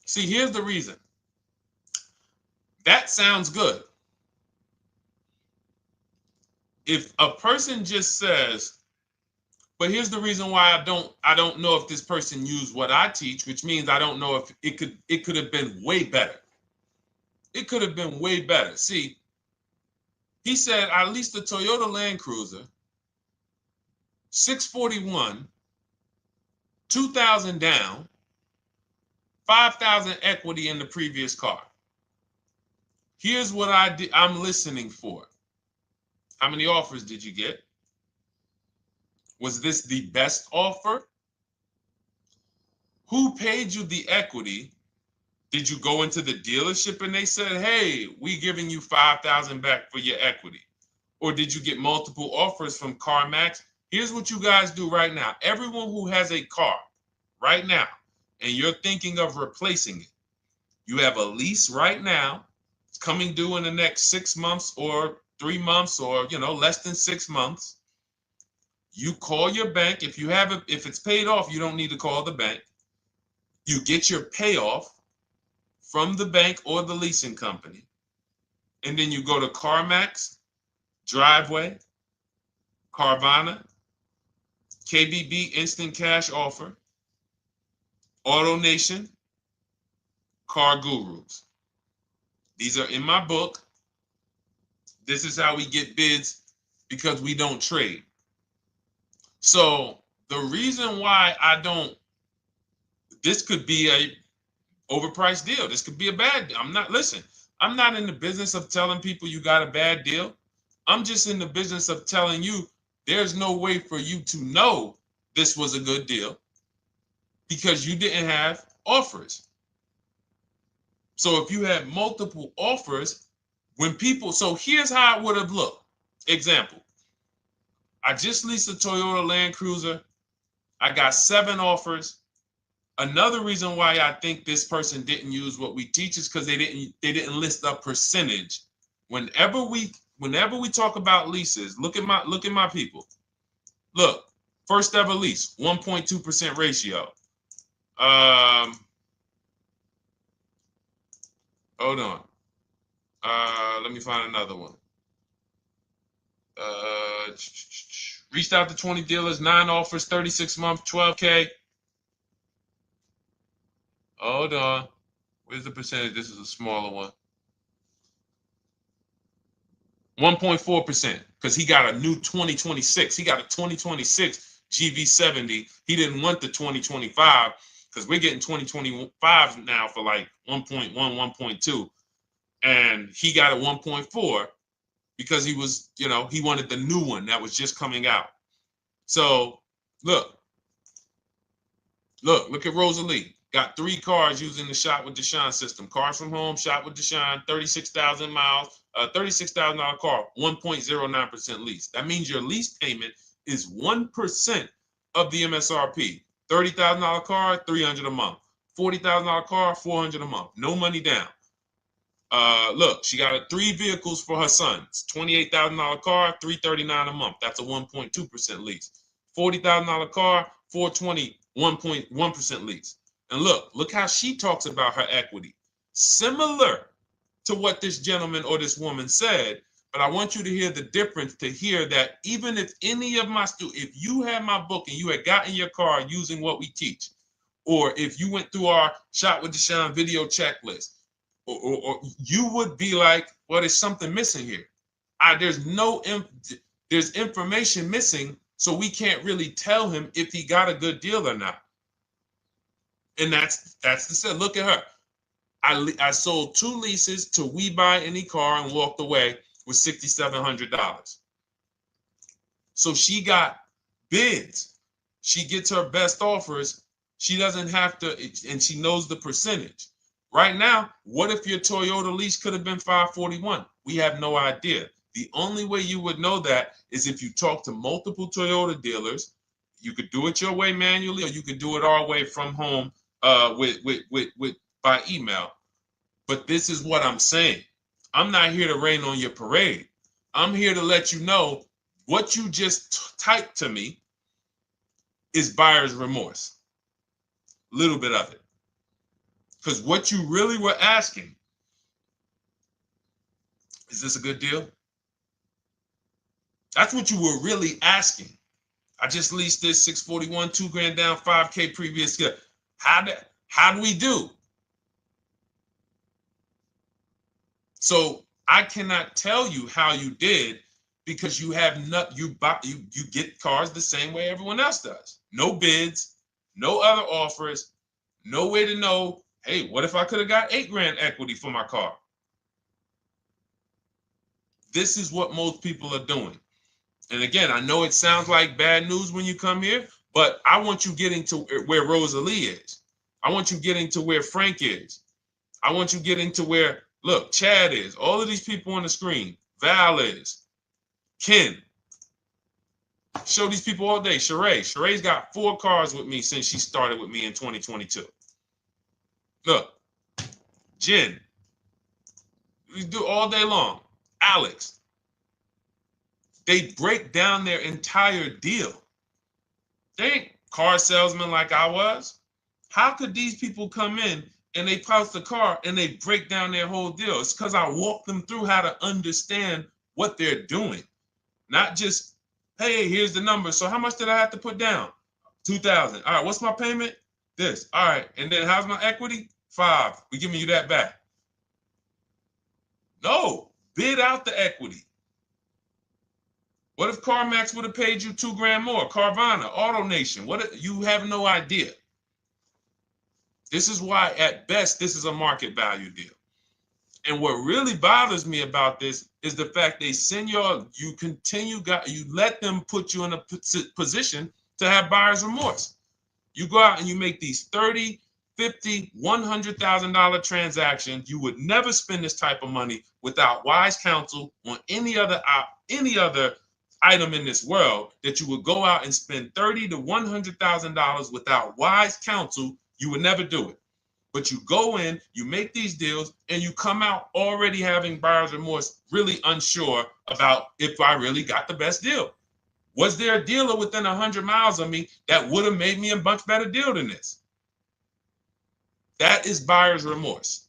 See, here's the reason. That sounds good. If a person just says, But here's the reason why I don't know if this person used what I teach, which means I don't know if it could have been way better. It could have been way better. See, he said I leased a Toyota Land Cruiser, 641, 2,000 down, 5,000 equity in the previous car. Here's what I'm listening for. How many offers did you get? Was this the best offer? Who paid you the equity? Did you go into the dealership and they said, hey, we giving you 5,000 back for your equity? Or did you get multiple offers from CarMax? Here's what you guys do right now. Everyone who has a car right now, and you're thinking of replacing it, you have a lease right now. It's coming due in the next 6 months or 3 months or, less than 6 months. You call your bank. If it's paid off, you don't need to call the bank. You get your payoff from the bank or the leasing company. And then you go to CarMax, Driveway, Carvana, KBB Instant Cash Offer, AutoNation, Car Gurus. These are in my book. This is how we get bids because we don't trade. So the reason why this could be a overpriced deal. This could be a bad deal. I'm not in the business of telling people you got a bad deal. I'm just in the business of telling you there's no way for you to know this was a good deal because you didn't have offers. So if you had multiple offers, so here's how it would have looked. Example, I just leased a Toyota Land Cruiser. I got 7 offers. Another reason why I think this person didn't use what we teach is because they didn't list a percentage. Whenever we talk about leases, look at my people. Look, first ever lease, 1.2% ratio. Hold on. Let me find another one. Reached out to 20 dealers, 9 offers, 36 months, 12K. Hold on. Where's the percentage? This is a smaller one. 1.4%, because he got a new 2026. He got a 2026 GV70. He didn't want the 2025 because we're getting 2025 now for like 1.1, 1.2. And he got a 1.4 because he was, he wanted the new one that was just coming out. So look at Rosalie. Got 3 cars using the Shop with Deshone system. Cars from home, Shop with Deshone, 36,000 miles, $36,000 car, 1.09% lease. That means your lease payment is 1% of the MSRP. $30,000 car, $300 a month. $40,000 car, $400 a month. No money down. Look, she got 3 vehicles for her sons. $28,000 car, $339 a month. That's a 1.2% lease. $40,000 car, $420, 1.1% lease. And look how she talks about her equity. Similar to what this gentleman or this woman said, but I want you to hear the difference, to hear that even if any of my students, if you had my book and you had gotten your car using what we teach, or if you went through our Shop with Deshone video checklist, or you would be like, well, there's something missing here. There's information missing, so we can't really tell him if he got a good deal or not. And that's the set. Look at her. I sold 2 leases to We Buy Any Car and walked away with $6,700. So she got bids. She gets her best offers. She doesn't have to, and she knows the percentage. Right now, what if your Toyota lease could have been $541? We have no idea. The only way you would know that is if you talk to multiple Toyota dealers. You could do it your way manually, or you could do it our way from home by email. But this is what I'm saying. I'm not here to rain on your parade. I'm here to let you know what you just typed to me is buyer's remorse. A little bit of it. Because what you really were asking, is this a good deal? That's what you were really asking. I just leased this 641, 2 grand down, 5K previous year. How do we do? So I cannot tell you how you did because you have not you get cars the same way everyone else does. No bids, no other offers, no way to know, hey, what if I could have got 8 grand equity for my car? This is what most people are doing. And again, I know it sounds like bad news when you come here, but I want you getting to where Rosalie is. I want you getting to where Frank is. I want you getting to where, look, Chad is. All of these people on the screen. Val is. Ken. Show these people all day. Sheree. Sheree's got 4 cars with me since she started with me in 2022. Look. Jen. We do all day long. Alex. They break down their entire deal. They ain't car salesmen like I was. How could these people come in and they pounce the car and they break down their whole deal? It's because I walk them through how to understand what they're doing. Not just, hey, here's the number. So how much did I have to put down? 2,000. All right, what's my payment? This. All right, and then how's my equity? 5. We're giving you that back. No, bid out the equity. What if CarMax would have paid you 2 grand more? Carvana, AutoNation, you have no idea. This is why, at best, this is a market value deal. And what really bothers me about this is the fact they send you let them put you in a position to have buyer's remorse. You go out and you make these $30,000, $50,000, $100,000 transactions. You would never spend this type of money without wise counsel on any other item in this world. That you would go out and spend $30,000 to $100,000 without wise counsel. You would never do it. But you go in, you make these deals, and you come out already having buyer's remorse, really unsure about if I really got the best deal. Was there a dealer within 100 miles of me that would have made me a much better deal than this? That is buyer's remorse.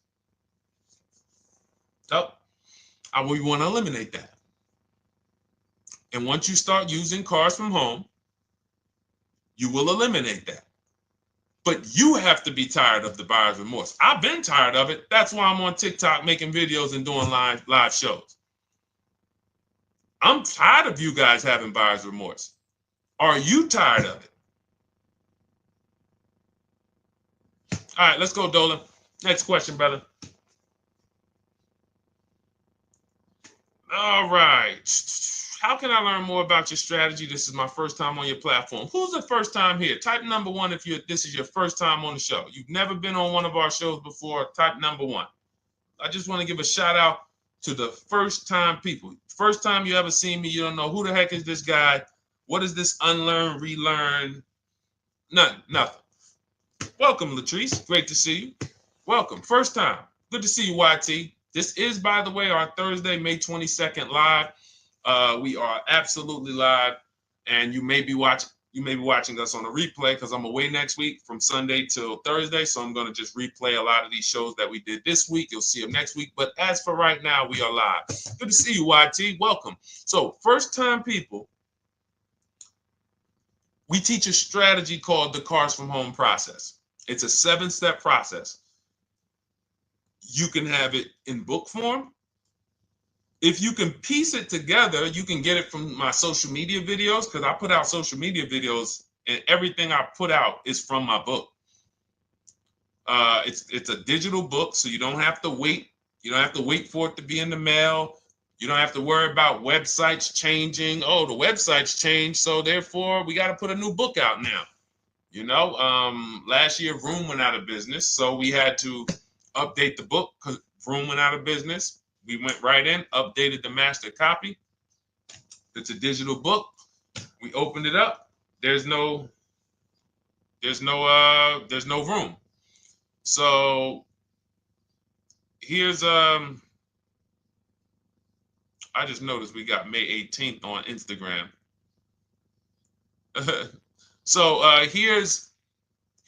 So we want to eliminate that. And once you start using cars from home, you will eliminate that. But you have to be tired of the buyer's remorse. I've been tired of it. That's why I'm on TikTok making videos and doing live shows. I'm tired of you guys having buyer's remorse. Are you tired of it? All right, let's go, Dolan. Next question, brother. All right. How can I learn more about your strategy? This is my first time on your platform. Who's the first time here? Type number 1 if this is your first time on the show. You've never been on one of our shows before. Type number 1. I just want to give a shout out to the first time people. First time you ever seen me, you don't know who the heck is this guy. What is this unlearn, relearn? Nothing. Welcome, Latrice. Great to see you. Welcome. First time. Good to see you, YT. This is, by the way, our Thursday, May 22nd live. We are absolutely live, and you may be watching us on a replay because I'm away next week from Sunday till Thursday, so I'm going to just replay a lot of these shows that we did this week. You'll see them next week, but as for right now, we are live. Good to see you, YT. Welcome. So, first time people, we teach a strategy called the Cars from Home process. It's a 7-step process. You can have it in book form. If you can piece it together, you can get it from my social media videos, because I put out social media videos and everything I put out is from my book. It's a digital book, so you don't have to wait. You don't have to wait for it to be in the mail. You don't have to worry about websites changing. Oh, the website's changed, so therefore we got to put a new book out now. You know, last year Vroom went out of business, so we had to update the book because Vroom went out of business. We went right in, updated the master copy. It's a digital book. We opened it up. There's no room. So here's I just noticed we got May 18th on Instagram. So here's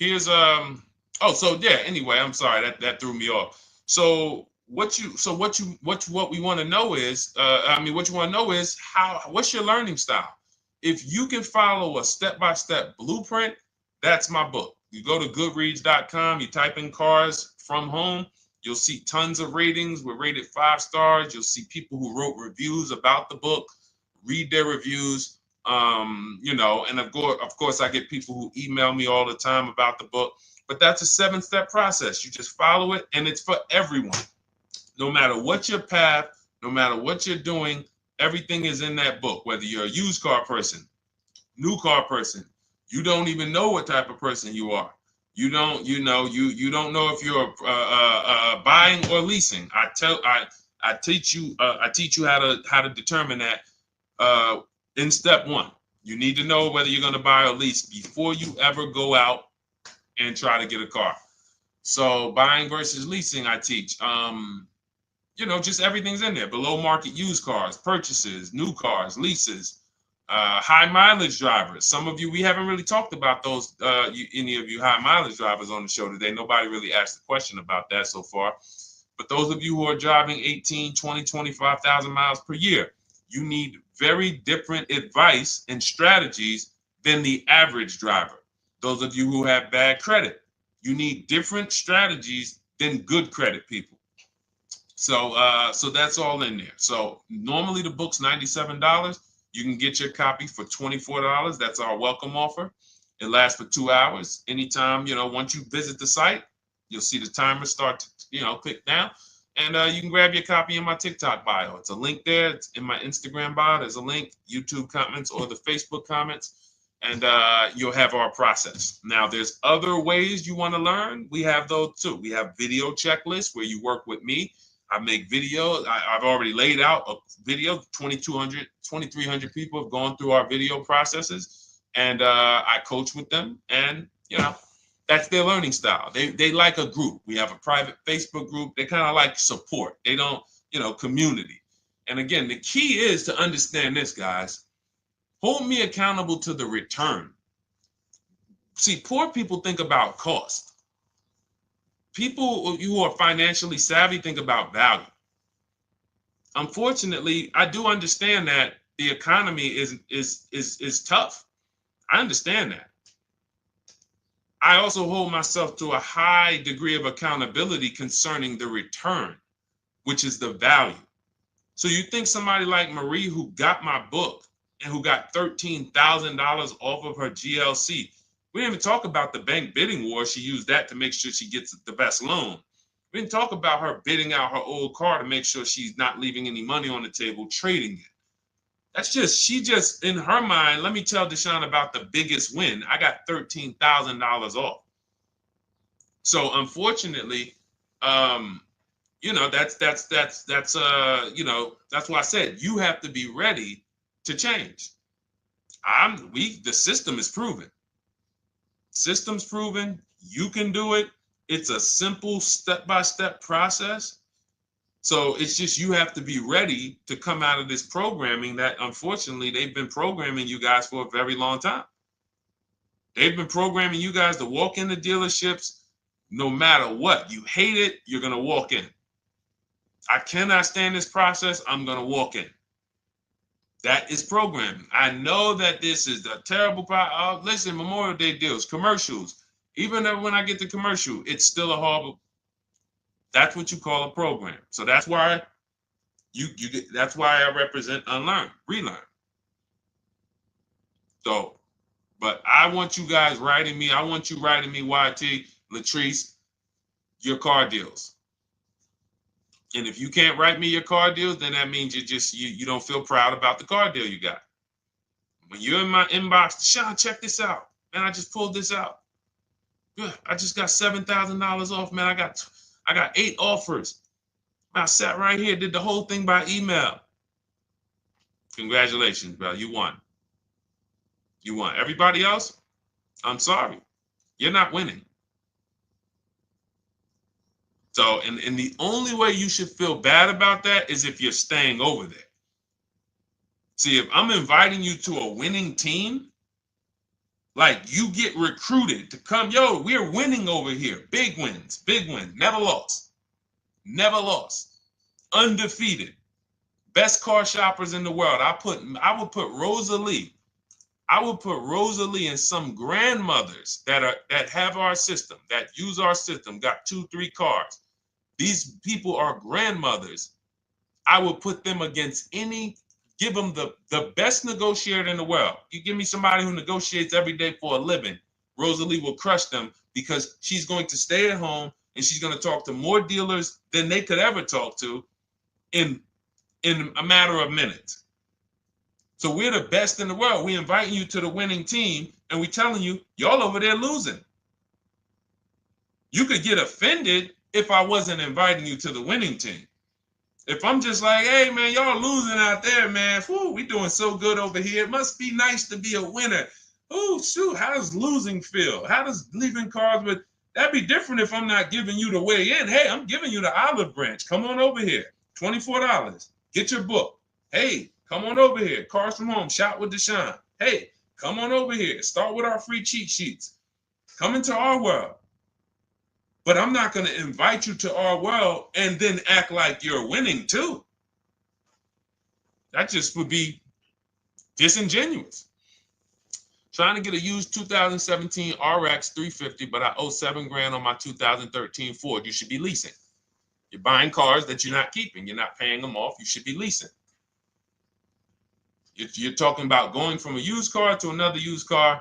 anyway, I'm sorry that threw me off. So what we want to know is what's your learning style? If you can follow a step-by-step blueprint, that's my book. You go to goodreads.com, you type in cars from home, you'll see tons of ratings. We're rated 5 stars. You'll see people who wrote reviews about the book, read their reviews. And of course, I get people who email me all the time about the book. But that's a 7-step process. You just follow it, and it's for everyone. No matter what your path, no matter what you're doing, everything is in that book. Whether you're a used car person, new car person, you don't even know what type of person you are. You don't know if you're buying or leasing. I teach you how to determine that in step 1. You need to know whether you're going to buy or lease before you ever go out and try to get a car. So buying versus leasing, I teach. Just everything's in there. Below market used cars, purchases, new cars, leases, high mileage drivers. Some of you, we haven't really talked about those, any of you high mileage drivers on the show today. Nobody really asked a question about that so far. But those of you who are driving 18, 20, 25,000 miles per year, you need very different advice and strategies than the average driver. Those of you who have bad credit, you need different strategies than good credit people. So that's all in there. So normally the book's $97. You can get your copy for $24. That's our welcome offer. It lasts for 2 hours. Anytime, once you visit the site, you'll see the timer start to, click down. And you can grab your copy in my TikTok bio. It's a link there. It's in my Instagram bio. There's a link, YouTube comments or the Facebook comments. And you'll have our process. Now, there's other ways you want to learn. We have those too. We have video checklists where you work with me. I make videos. I've already laid out a video. 2,300 people have gone through our video processes, and I coach with them. And that's their learning style. They like a group. We have a private Facebook group. They kind of like support. They don't, community. And again, the key is to understand this, guys. Hold me accountable to the return. See, poor people think about cost. People who are financially savvy think about value. Unfortunately, I do understand that the economy is tough. I understand that. I also hold myself to a high degree of accountability concerning the return, which is the value. So you think somebody like Marie, who got my book and who got $13,000 off of her GLC, we didn't even talk about the bank bidding war. She used that to make sure she gets the best loan. We didn't talk about her bidding out her old car to make sure she's not leaving any money on the table, trading it. She just, in her mind, let me tell Deshone about the biggest win. I got $13,000 off. So unfortunately, that's why I said you have to be ready to change. The system is proven. System's proven. You can do it. It's a simple step-by-step process. So it's just you have to be ready to come out of this programming that unfortunately they've been programming you guys for a very long time. They've been programming you guys to walk into dealerships no matter what. You hate it, you're going to walk in. I cannot stand this process, I'm going to walk in. That is programming. I know that this is the terrible part. Listen, Memorial Day deals, commercials. Even when I get the commercial, it's still a horrible. That's what you call a program. So that's why that's why I represent unlearn, relearn. So, but I want you guys writing me. I want you writing me, YT, Latrice, your car deals. And if you can't write me your car deals, then that means you don't feel proud about the car deal you got. When you're in my inbox, Deshone, check this out. Man, I just pulled this out. Good. I just got $7,000 off, man. I got 8 offers. I sat right here, did the whole thing by email. Congratulations, bro. You won. You won. Everybody else, I'm sorry. You're not winning. So, and the only way you should feel bad about that is if you're staying over there. See, if I'm inviting you to a winning team, like you get recruited to come, yo, we're winning over here. Big wins, never lost. Never lost. Undefeated. Best car shoppers in the world. I would put Rosalie I would put Rosalie and some grandmothers that have our system, that use our system, got 2-3 cars. These people are grandmothers. I would put them against give them the best negotiator in the world. You give me somebody who negotiates every day for a living, Rosalie will crush them because she's going to stay at home and she's going to talk to more dealers than they could ever talk to in a matter of minutes. So we're the best in the world. We inviting you to the winning team and we telling you, y'all over there losing. You could get offended if I wasn't inviting you to the winning team. If I'm just like, hey, man, y'all losing out there, man. Whew, we doing so good over here. It must be nice to be a winner. Oh, shoot, how does losing feel? How does leaving cars with... That'd be different if I'm not giving you the way in. Hey, I'm giving you the olive branch. Come on over here. $24. Get your book. Hey, come on over here. Cars from Home. Shop with Deshone. Hey, come on over here. Start with our free cheat sheets. Come into our world. But I'm not going to invite you to our world and then act like you're winning too. That just would be disingenuous. Trying to get a used 2017 RX 350, but I owe $7,000 on my 2013 Ford. You should be leasing. You're buying cars that you're not keeping. You're not paying them off. You should be leasing. You're talking about going from a used car to another used car.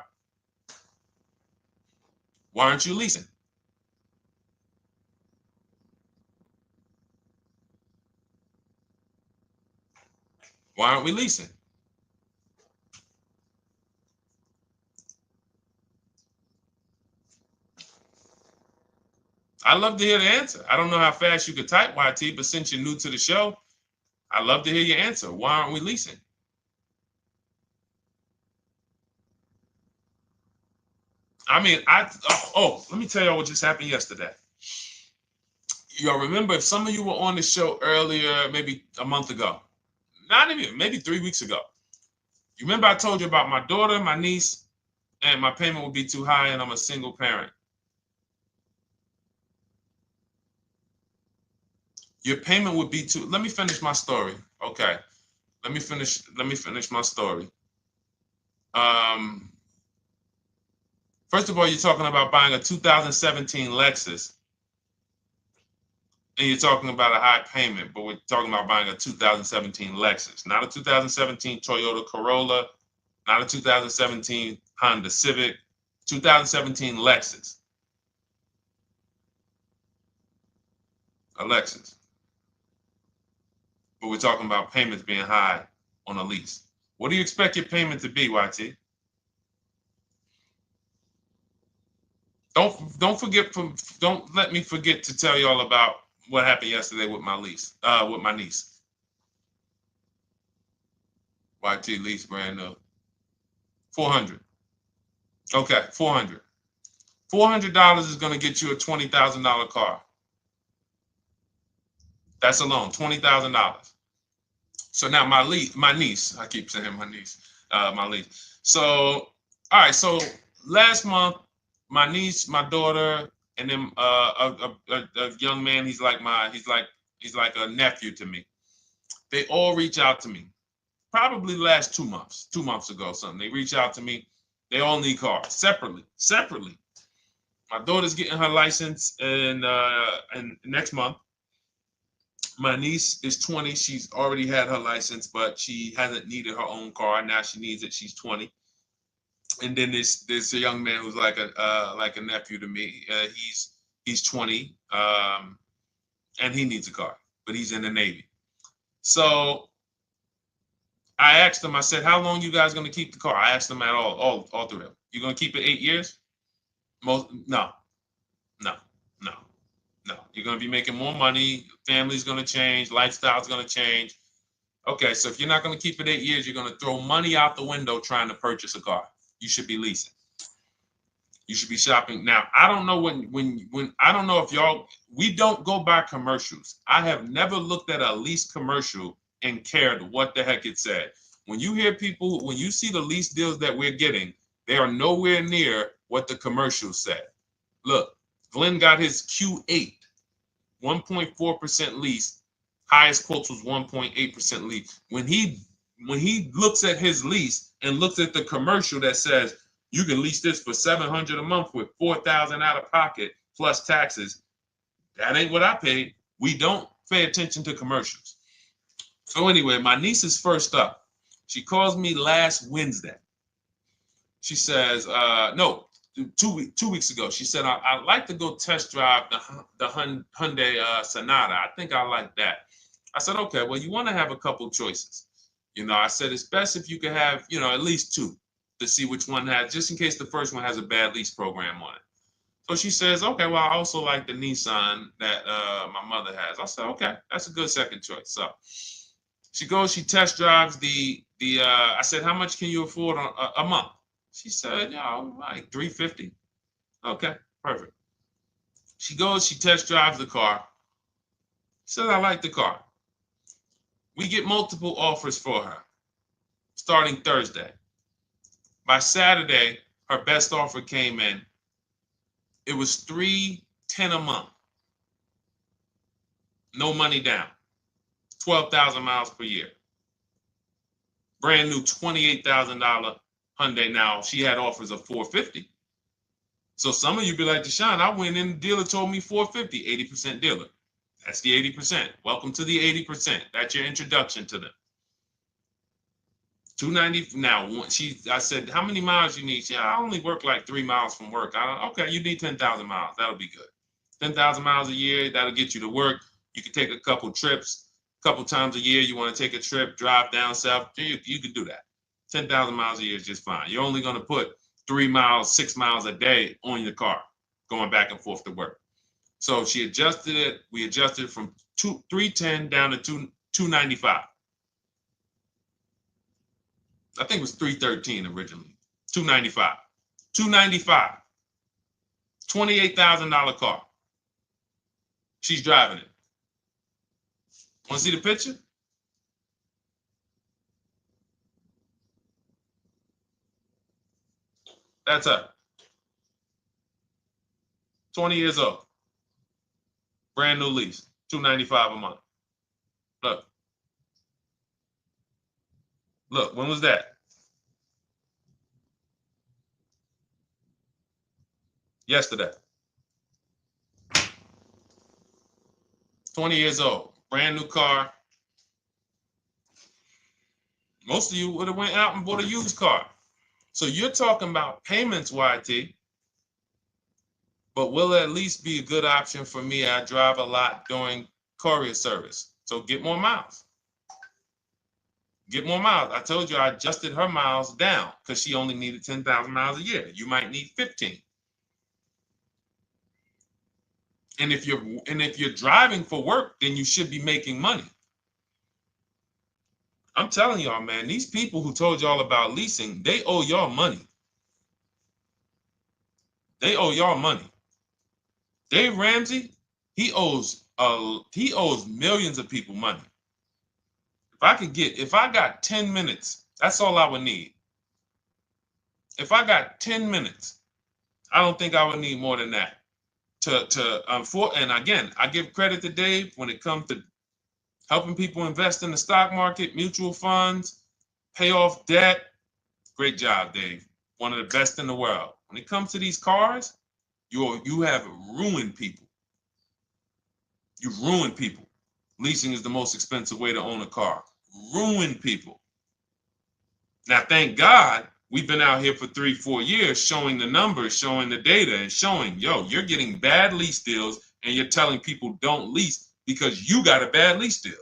Why aren't you leasing? Why aren't we leasing? I'd love to hear the answer. I don't know how fast you could type, YT, but since you're new to the show, I'd love to hear your answer. Why aren't we leasing? I mean, let me tell y'all what just happened yesterday. Y'all remember, if some of you were on the show earlier, maybe a month ago, not even, maybe 3 weeks ago, you remember I told you about my daughter, my niece, and my payment would be too high and I'm a single parent. Your payment would be too... Let me finish my story. Okay. Let me finish my story. First of all, you're talking about buying a 2017 Lexus. And you're talking about a high payment, but we're talking about buying a 2017 Lexus, not a 2017 Toyota Corolla, not a 2017 Honda Civic, 2017 Lexus. A Lexus. But we're talking about payments being high on a lease. What do you expect your payment to be, YT? Don't let me forget to tell y'all about what happened yesterday with my niece. YT lease brand new. 400. Okay, 400. $400 is going to get you a $20,000 car. That's alone, $20,000. So now my niece, I keep saying my niece, my lease. So, all right, so last month, my niece, my daughter, and then a young man, he's like a nephew to me. They all reach out to me. Probably the last 2 months, 2 months ago, something. They reach out to me. They all need cars separately. My daughter's getting her license in next month. My niece is 20. She's already had her license, but she hasn't needed her own car. Now she needs it. She's 20. And then there's a young man who's like a nephew to me. He's 20, and he needs a car, but he's in the Navy. So I asked him. I said, "How long you guys gonna keep the car?" I asked them at all three of them. You gonna keep it 8 years? No. You're gonna be making more money. Family's gonna change. Lifestyle's gonna change. Okay, so if you're not gonna keep it 8 years, you're gonna throw money out the window trying to purchase a car. You should be leasing. You should be shopping. Now, I don't know when I don't know if we don't go by commercials. I have never looked at a lease commercial and cared what the heck it said. When you see the lease deals that we're getting, they are nowhere near what the commercial said. Look, Glenn got his Q8, 1.4% lease. Highest quotes was 1.8% lease. When he when he looks at his lease and looks at the commercial that says you can lease this for $700 a month with $4,000 out of pocket plus taxes, that ain't what I paid. We don't pay attention to commercials. So anyway, my niece is first up. She calls me last Wednesday. She says, no, 2 weeks ago. She said, I'd like to go test drive the Hyundai Sonata. I think I like that. I said, okay, well, you want to have a couple choices. I said, it's best if you could have, at least two to see which one has, just in case the first one has a bad lease program on it. So she says, okay, well, I also like the Nissan that my mother has. I said, okay, that's a good second choice. So she goes, she test drives I said, how much can you afford a month? She said, like $350. Okay, perfect. She goes, she test drives the car. She said, I like the car. We get multiple offers for her starting Thursday. By Saturday, her best offer came in. It was $310 a month. No money down. 12,000 miles per year. Brand new $28,000 Hyundai. Now, she had offers of $450. So some of you be like, Deshone, I went in, the dealer told me $450, 80% dealer. That's the 80%. Welcome to the 80%. That's your introduction to them. $290. Now, I said, how many miles you need? I only work like 3 miles from work. Okay, you need 10,000 miles. That'll be good. 10,000 miles a year, that'll get you to work. You can take a couple trips, a couple times a year. You want to take a trip, drive down south. You can do that. 10,000 miles a year is just fine. You're only going to put 3 miles, 6 miles a day on your car, going back and forth to work. So she adjusted it. We adjusted it from $310 down to $295. I think it was $313 originally. $295. $295. $28,000 car. She's driving it. Want to see the picture? That's her. 20 years old. Brand new lease. $295 a month. Look. Look, when was that? Yesterday. 20 years old. Brand new car. Most of you would have went out and bought a used car. So you're talking about payments, YT. But will it at least be a good option for me? I drive a lot during courier service. So get more miles. Get more miles. I told you I adjusted her miles down because she only needed 10,000 miles a year. You might need 15. And if you're driving for work, then you should be making money. I'm telling y'all, man, these people who told y'all about leasing, they owe y'all money. They owe y'all money. Dave Ramsey, he owes millions of people money. If I got 10 minutes, that's all I would need. If I got 10 minutes, I don't think I would need more than that. And again, I give credit to Dave when it comes to helping people invest in the stock market, mutual funds, pay off debt. Great job, Dave. One of the best in the world. When it comes to these cars, you have ruined people. You've ruined people. Leasing is the most expensive way to own a car. Ruined people. Now, thank God, we've been out here for 3-4 years showing the numbers, showing the data, and showing, you're getting bad lease deals, and you're telling people don't lease because you got a bad lease deal.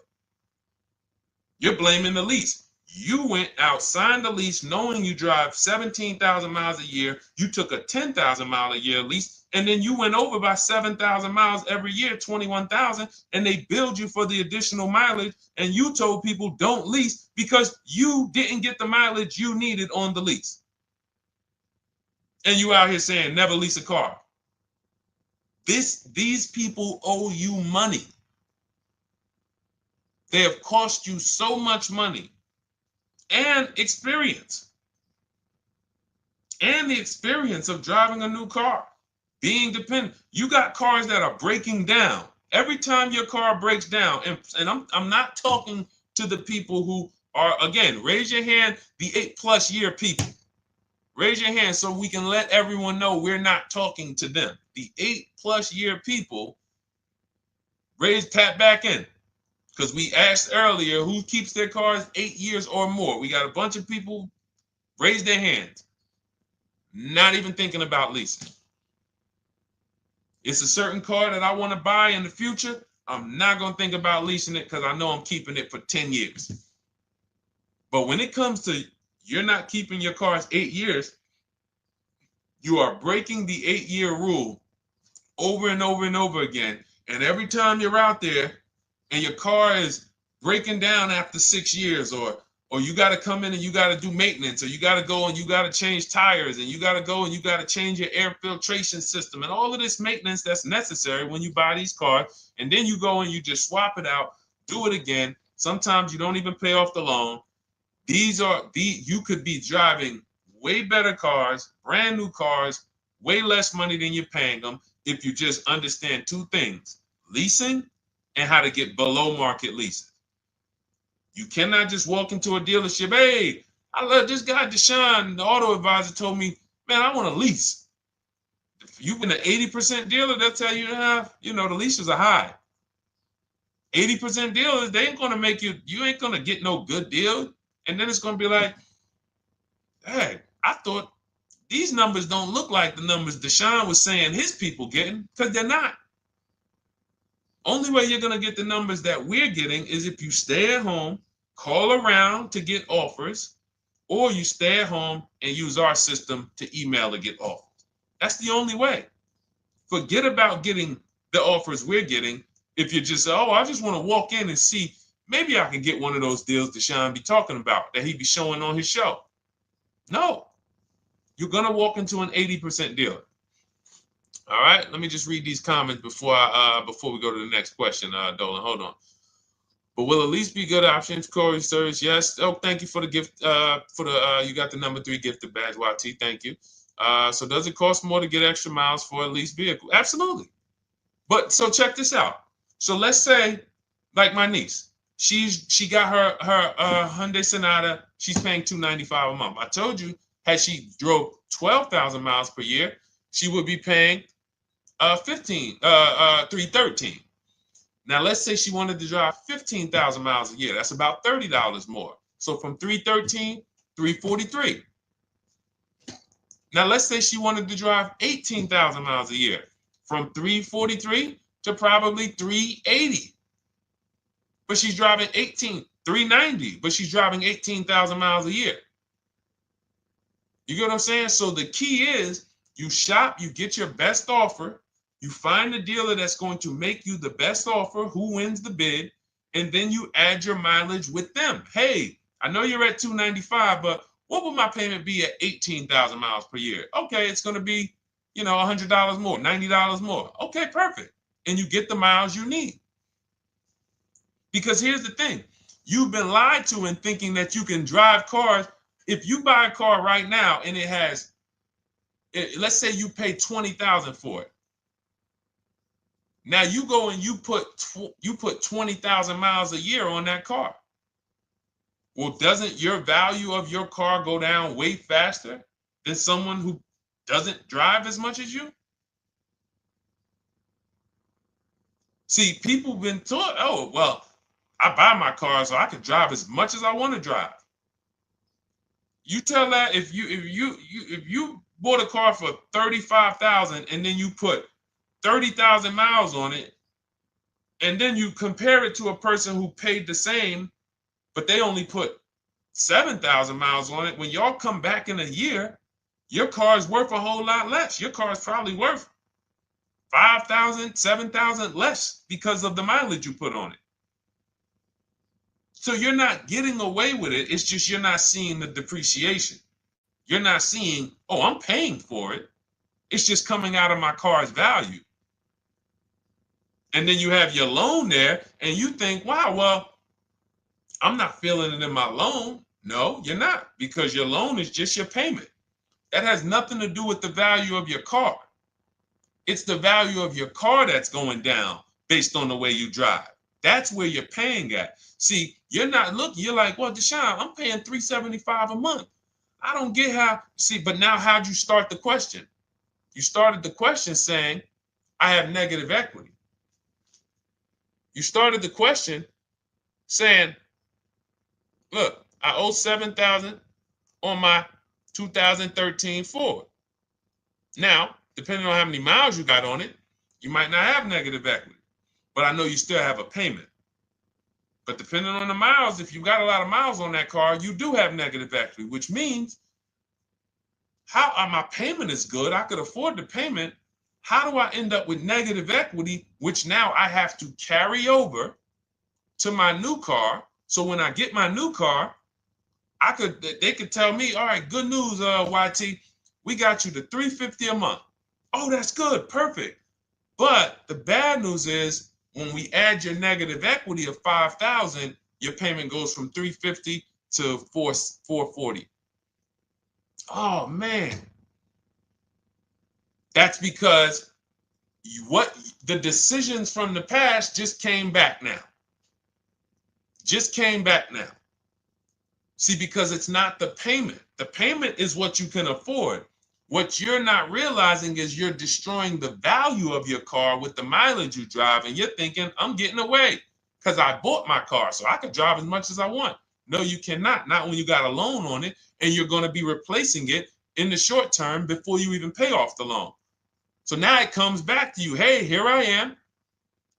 You're blaming the lease. You went out, signed the lease, knowing you drive 17,000 miles a year. You took a 10,000 mile a year lease, and then you went over by 7,000 miles every year, 21,000, and they billed you for the additional mileage, and you told people don't lease because you didn't get the mileage you needed on the lease. And you out here saying never lease a car. These people owe you money. They have cost you so much money and experience. And the experience of driving a new car, being dependent. You got cars that are breaking down. Every time your car breaks down, and I'm not talking to the people who Or again, raise your hand, the 8+ year people. Raise your hand so we can let everyone know we're not talking to them. The 8+ year people, tap back in. Because we asked earlier who keeps their cars 8 years or more. We got a bunch of people raise their hands. Not even thinking about leasing. It's a certain car that I want to buy in the future. I'm not going to think about leasing it because I know I'm keeping it for 10 years. But when it comes to you're not keeping your cars 8 years, you are breaking the 8-year rule over and over and over again. And every time you're out there and your car is breaking down after 6 years, or you got to come in and you got to do maintenance, or you got to go and you got to change tires, and you got to go and you got to change your air filtration system, and all of this maintenance that's necessary when you buy these cars, and then you go and you just swap it out, do it again. Sometimes you don't even pay off the loan. You could be driving way better cars, brand new cars, way less money than you're paying them if you just understand 2 things: leasing and how to get below market leases. You cannot just walk into a dealership. Hey, I love this guy, Deshone, the auto advisor, told me, man, I want a lease. If you've been an 80% dealer, they'll tell you, the leases are high. 80% dealers, they ain't going to make you ain't going to get no good deal. And then it's going to be like, hey, I thought these numbers don't look like the numbers Deshone was saying his people getting, because they're not. Only way you're going to get the numbers that we're getting is if you stay at home, call around to get offers, or you stay at home and use our system to email to get offers. That's the only way. Forget about getting the offers we're getting. If you just say, oh, I just want to walk in and see, maybe I can get one of those deals Deshone be talking about that he be showing on his show. No, you're going to walk into an 80% dealer. All right, let me just read these comments before we go to the next question, Dolan. Hold on. But will at least be good options, Corey Sturge? Yes. Oh, thank you for the gift. You got the number 3 gifted badge, YT. Thank you. So does it cost more to get extra miles for a leased vehicle? Absolutely. But so check this out. So let's say, like my niece, she got her Hyundai Sonata. She's paying $295 a month. I told you, had she drove 12,000 miles per year, she would be paying $313. Now let's say she wanted to drive 15,000 miles a year. That's about $30 more. So from $313, $343. Now let's say she wanted to drive 18,000 miles a year. From $343 to probably $380. But she's driving $390, but she's driving 18,000 miles a year. You get what I'm saying? So the key is you shop, you get your best offer, you find the dealer that's going to make you the best offer, who wins the bid, and then you add your mileage with them. Hey, I know you're at $295, but what would my payment be at 18,000 miles per year? Okay, it's going to be, $100 more, $90 more. Okay, perfect. And you get the miles you need. Because here's the thing. You've been lied to in thinking that you can drive cars. If you buy a car right now and it has, let's say you pay $20,000 for it. Now you go and you put 20,000 miles a year on that car. Well, doesn't your value of your car go down way faster than someone who doesn't drive as much as you? See, people have been taught, oh, well, I buy my car so I can drive as much as I want to drive. You tell that if you bought a car for $35,000 and then you put 30,000 miles on it, and then you compare it to a person who paid the same, but they only put 7,000 miles on it. When y'all come back in a year, your car is worth a whole lot less. Your car is probably worth 5,000, 7,000 less because of the mileage you put on it. So you're not getting away with it. It's just you're not seeing the depreciation. You're not seeing, oh, I'm paying for it. It's just coming out of my car's value. And then you have your loan there and you think, wow, well, I'm not feeling it in my loan. No, you're not, because your loan is just your payment. That has nothing to do with the value of your car. It's the value of your car that's going down based on the way you drive. That's where you're paying at. See, you're not looking, you're like, well, Deshone, I'm paying $375 a month. I don't get how, see, but now how'd you start the question? You started the question saying, I have negative equity. You started the question saying, look, I owe $7,000 on my 2013 Ford. Now, depending on how many miles you got on it, you might not have negative equity, but I know you still have a payment. But depending on the miles, if you got a lot of miles on that car, you do have negative equity, which means my payment is good. I could afford the payment. How do I end up with negative equity, which now I have to carry over to my new car? So when I get my new car, they could tell me, all right, good news, YT, we got you to $350 a month. Oh, that's good, perfect. But the bad news is when we add your negative equity of $5,000, your payment goes from $350 to $440. Oh man, that's because the decisions from the past just came back now. Just came back now. See, because it's not the payment. The payment is what you can afford. What you're not realizing is you're destroying the value of your car with the mileage you drive, and you're thinking, I'm getting away because I bought my car so I could drive as much as I want. No, you cannot. Not when you got a loan on it, and you're going to be replacing it in the short term before you even pay off the loan. So now it comes back to you. Hey, here I am.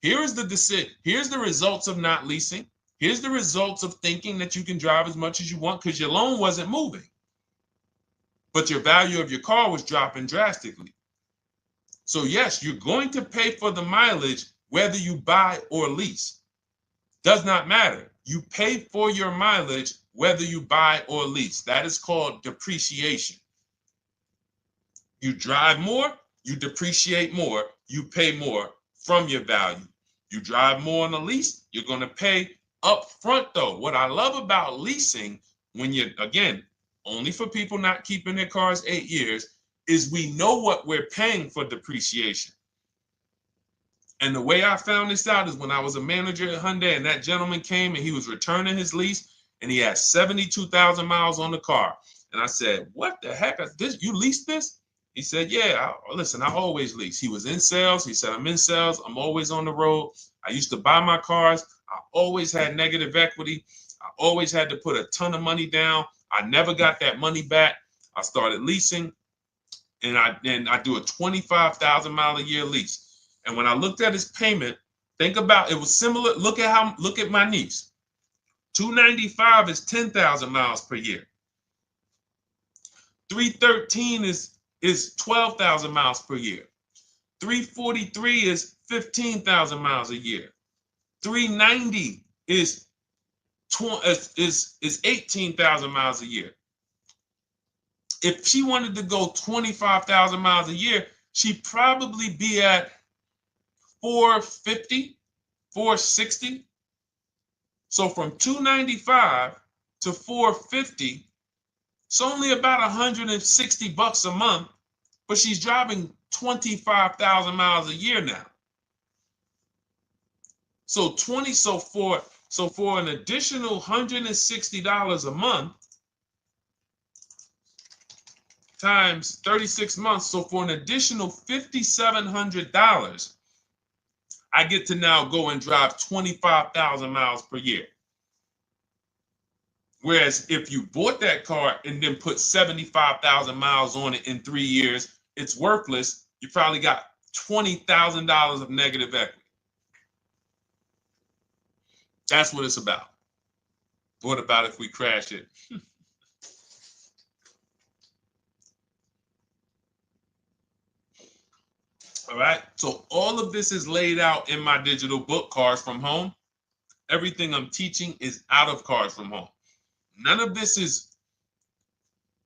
Here is the decision. Here's the results of not leasing. Here's the results of thinking that you can drive as much as you want because your loan wasn't moving. But your value of your car was dropping drastically. So yes, you're going to pay for the mileage whether you buy or lease. Does not matter. You pay for your mileage whether you buy or lease. That is called depreciation. You drive more, you depreciate more, you pay more from your value. You drive more on a lease, you're going to pay up front though. What I love about leasing, when you're, again, only for people not keeping their cars 8 years, is we know what we're paying for depreciation. And the way I found this out is when I was a manager at Hyundai and that gentleman came and he was returning his lease and he had 72,000 miles on the car. And I said, what the heck is this? You leased this? He said, yeah, listen, I always lease. He was in sales. He said, I'm in sales. I'm always on the road. I used to buy my cars. I always had negative equity. I always had to put a ton of money down. I never got that money back. I started leasing, and I do a 25,000 mile a year lease. And when I looked at his payment, think about it was similar. Look at my niece. 295 is 10,000 miles per year. 313 is 12,000 miles per year. 343 is 15,000 miles a year. 390 is 18,000 miles a year. If she wanted to go 25,000 miles a year, she'd probably be at 450, 460. So from 295 to 450, it's only about 160 bucks a month, but she's driving 25,000 miles a year now. So for an additional $160 a month times 36 months, so for an additional $5,700, I get to now go and drive 25,000 miles per year. Whereas if you bought that car and then put 75,000 miles on it in 3 years, it's worthless. You probably got $20,000 of negative equity. That's what it's about. What about if we crash it? All right. So all of this is laid out in my digital book, Cars from Home. Everything I'm teaching is out of Cars from Home. None of this is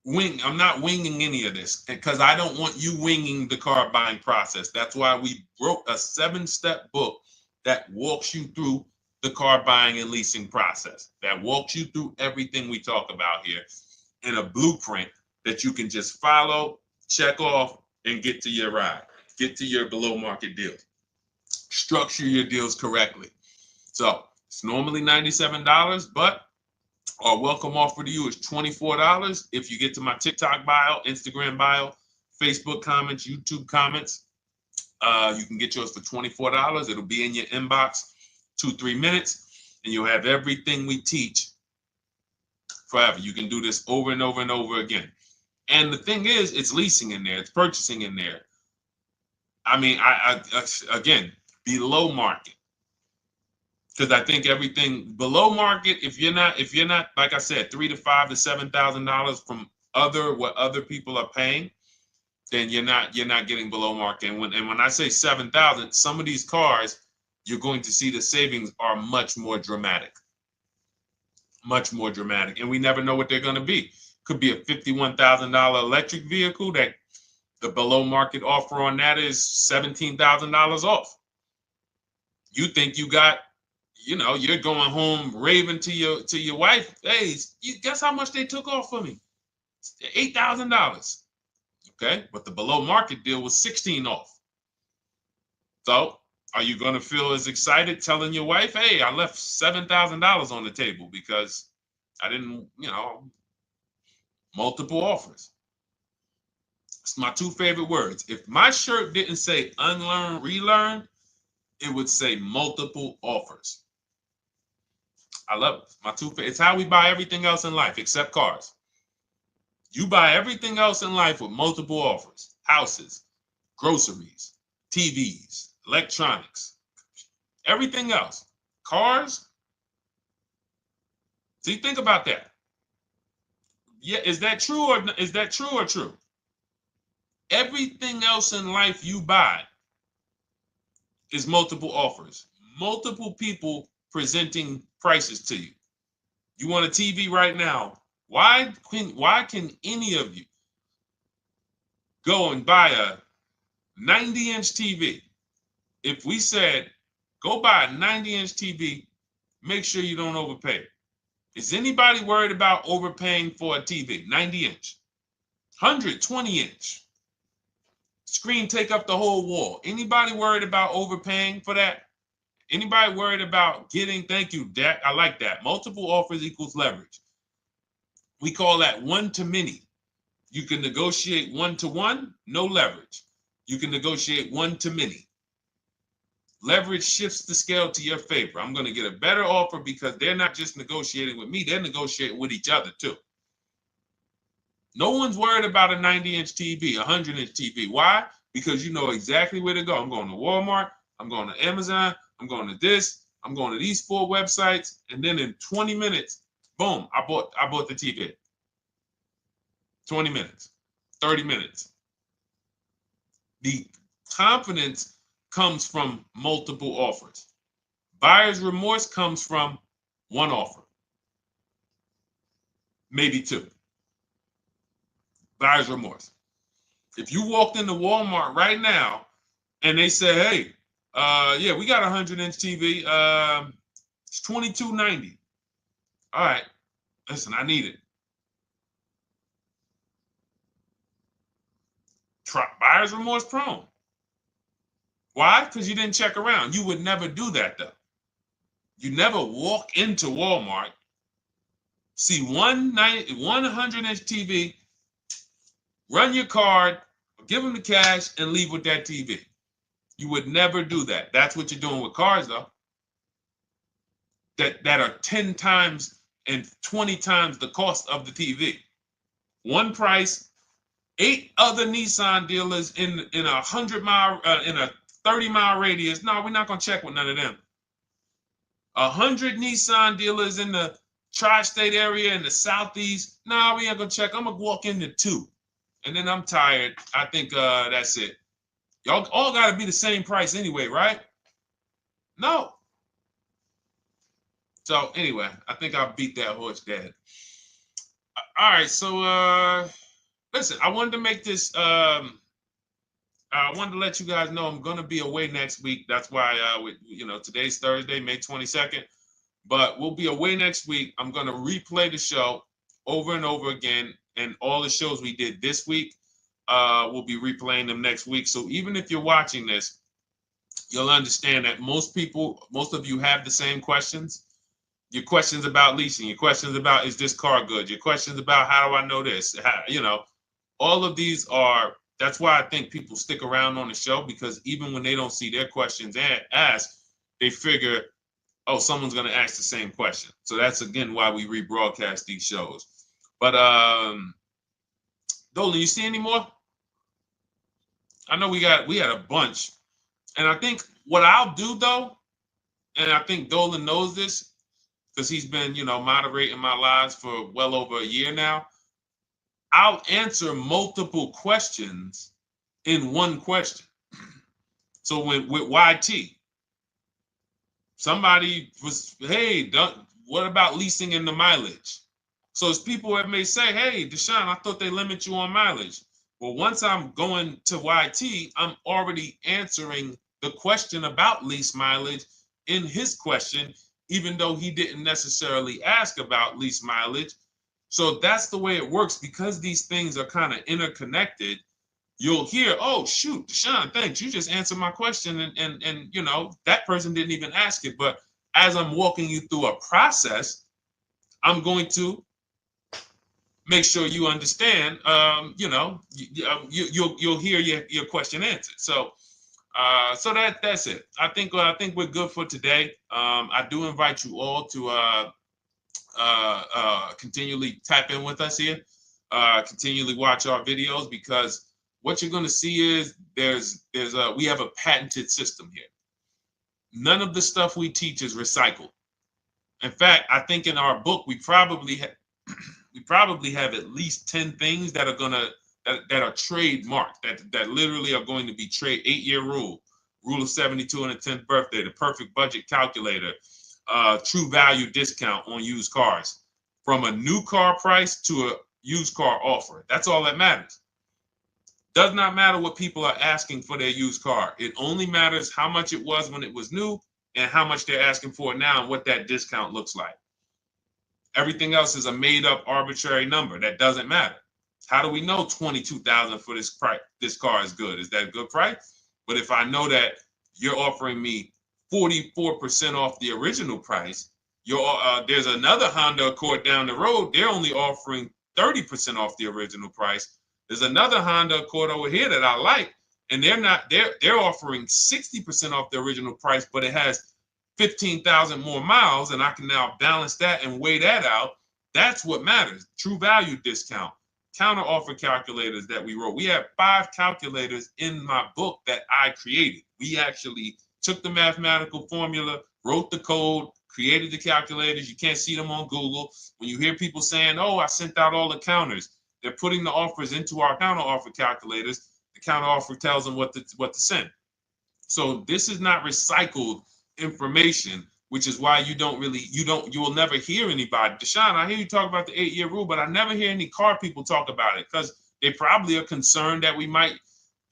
I'm not winging any of this because I don't want you winging the car buying process. That's why we wrote a 7-step book that walks you through the car buying and leasing process, that walks you through everything we talk about here in a blueprint that you can just follow, check off, and get to your ride, get to your below market deal. Structure your deals correctly. So it's normally $97, but our welcome offer to you is $24 if you get to my TikTok bio, Instagram bio, Facebook comments, YouTube comments. You can get yours for $24. It'll be in your inbox 2-3 minutes, and you'll have everything we teach forever. You can do this over and over and over again. And the thing is, it's leasing in there, it's purchasing in there. I mean, I again, below market. Because I think everything below market, if you're not, like I said, $3,000 to $5,000 to $7,000 from what other people are paying, then you're not getting below market. And when I say 7,000, some of these cars, you're going to see the savings are much more dramatic. Much more dramatic. And we never know what they're going to be. Could be a $51,000 electric vehicle that the below market offer on that is $17,000 off. You think you got, you're going home raving to your wife. Hey, you guess how much they took off for me? $8,000. Okay, but the below market deal was 16 off. So are you going to feel as excited telling your wife, hey, I left $7,000 on the table because I didn't, multiple offers. It's my two favorite words. If my shirt didn't say unlearn, relearn, it would say multiple offers. I love it. My two favorite. It's how we buy everything else in life except cars. You buy everything else in life with multiple offers. Houses, groceries, TVs, electronics, everything else. Cars. See, think about that. Yeah, is that true or true? Everything else in life you buy is multiple offers. Multiple people presenting prices to you. You want a TV right now. Why can any of you go and buy a 90-inch TV? If we said, go buy a 90-inch TV, make sure you don't overpay. Is anybody worried about overpaying for a TV? 90-inch, 120-inch. Screen take up the whole wall. Anybody worried about overpaying for that? Anybody worried about getting, thank you, Dak, I like that. Multiple offers equals leverage. We call that one-to-many. You can negotiate one-to-one, no leverage. You can negotiate one-to-many. Leverage shifts the scale to your favor. I'm going to get a better offer because they're not just negotiating with me, they're negotiating with each other too. No one's worried about a 90-inch TV, a 100-inch TV. Why? Because you know exactly where to go. I'm going to Walmart, I'm going to Amazon, I'm going to this, I'm going to these 4 websites, and then in 20 minutes, boom, I bought the TV. 20 minutes, 30 minutes. The confidence comes from multiple offers. Buyer's remorse comes from one offer, maybe 2. Buyer's remorse. If you walked into Walmart right now and they say, hey, yeah, we got a 100-inch TV. It's $22.90. All right, listen, I need it. Buyer's remorse prone. Why? Because you didn't check around. You would never do that, though. You never walk into Walmart, see one 100-inch TV, run your card, give them the cash, and leave with that TV. You would never do that. That's what you're doing with cars, though. That are 10 times and 20 times the cost of the TV. One price, 8 other Nissan dealers in a 100-mile, in a 30-mile radius. No, we're not gonna check with none of them. 100 Nissan dealers in the tri-state area in the southeast. No, we ain't gonna check. I'm gonna walk into 2, and then I'm tired. I think that's it. Y'all all gotta be the same price anyway, right? No. So anyway, I think I beat that horse dead. All right, so listen, I wanted to make this. I wanted to let you guys know I'm gonna be away next week. That's why, today's Thursday, May 22nd, but we'll be away next week. I'm gonna replay the show over and over again, and all the shows we did this week, we'll be replaying them next week. So even if you're watching this, you'll understand that most of you have the same questions. Your questions about leasing, your questions about, is this car good? Your questions about, how do I know this? All of these are, that's why I think people stick around on the show, because even when they don't see their questions asked, they figure, oh, someone's going to ask the same question. So that's, again, why we rebroadcast these shows. But Dolan, you see any more? I know we had a bunch. And I think what I'll do, though, and I think Dolan knows this because he's been, moderating my lives for well over a year now, I'll answer multiple questions in one question. So with YT, somebody was, hey, what about leasing in the mileage? So as people that may say, hey, Deshone, I thought they limit you on mileage. Well, once I'm going to YT, I'm already answering the question about lease mileage in his question, even though he didn't necessarily ask about lease mileage. So that's the way it works. Because these things are kind of interconnected, you'll hear, oh, shoot, Deshone, thanks. You just answered my question. And that person didn't even ask it. But as I'm walking you through a process, I'm going to make sure you understand, you'll hear your question answered. So that's it. I think we're good for today. I do invite you all to continually tap in with us here, continually watch our videos, because what you're going to see is we have a patented system here. None of the stuff we teach is recycled. In fact, I think in our book we probably have at least 10 things that are that are trademarked, that literally are going to be 8-year rule of 72 and the 10th birthday, the perfect budget calculator, true value discount on used cars, from a new car price to a used car offer. That's all that matters. Does not matter what people are asking for their used car. It only matters how much it was when it was new and how much they're asking for it now and what that discount looks like. Everything else is a made-up arbitrary number that doesn't matter. How do we know $22,000 for this price? This car is good. Is that a good price? But if I know that you're offering me 44% off the original price, there's another Honda Accord down the road. They're only offering 30% off the original price. There's another Honda Accord over here that I like, and they're offering 60% off the original price, but it has 15,000 more miles, and I can now balance that and weigh that out. That's what matters. True value discount, counter offer calculators that we wrote. We have 5 calculators in my book that I created. We actually took the mathematical formula, wrote the code, created the calculators. You can't see them on Google. When you hear people saying, oh, I sent out all the counters, they're putting the offers into our counter offer calculators. The counter offer tells them what to send. So this is not recycled information, which is why you will never hear anybody. Deshone, I hear you talk about the 8-year rule, but I never hear any car people talk about it, because they probably are concerned that we might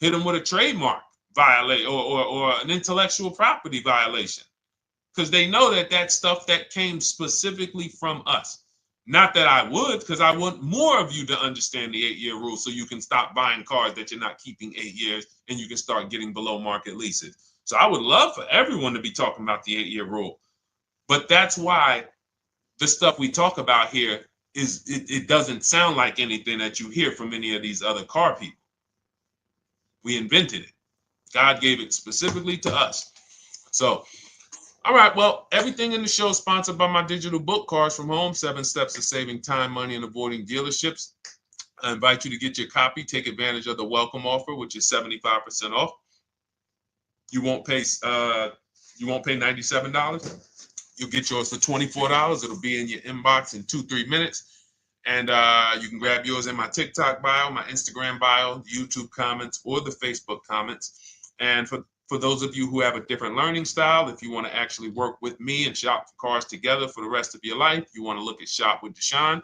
hit them with a trademark violation or an intellectual property violation, because they know that that's stuff that came specifically from us. Not that I would, because I want more of you to understand the 8-year rule, so you can stop buying cars that you're not keeping 8 years and you can start getting below market leases. So I would love for everyone to be talking about the 8-year rule. But that's why the stuff we talk about here it doesn't sound like anything that you hear from any of these other car people. We invented it. God gave it specifically to us. So, all right, well, everything in the show is sponsored by my digital book, Cars from Home, 7 Steps to Saving Time, Money, and Avoiding Dealerships. I invite you to get your copy. Take advantage of the welcome offer, which is 75% off. You won't pay $97. You'll get yours for $24. It'll be in your inbox in 2-3 minutes. And you can grab yours in my TikTok bio, my Instagram bio, YouTube comments, or the Facebook comments. And for those of you who have a different learning style, if you want to actually work with me and shop for cars together for the rest of your life, you want to look at Shop with Deshone.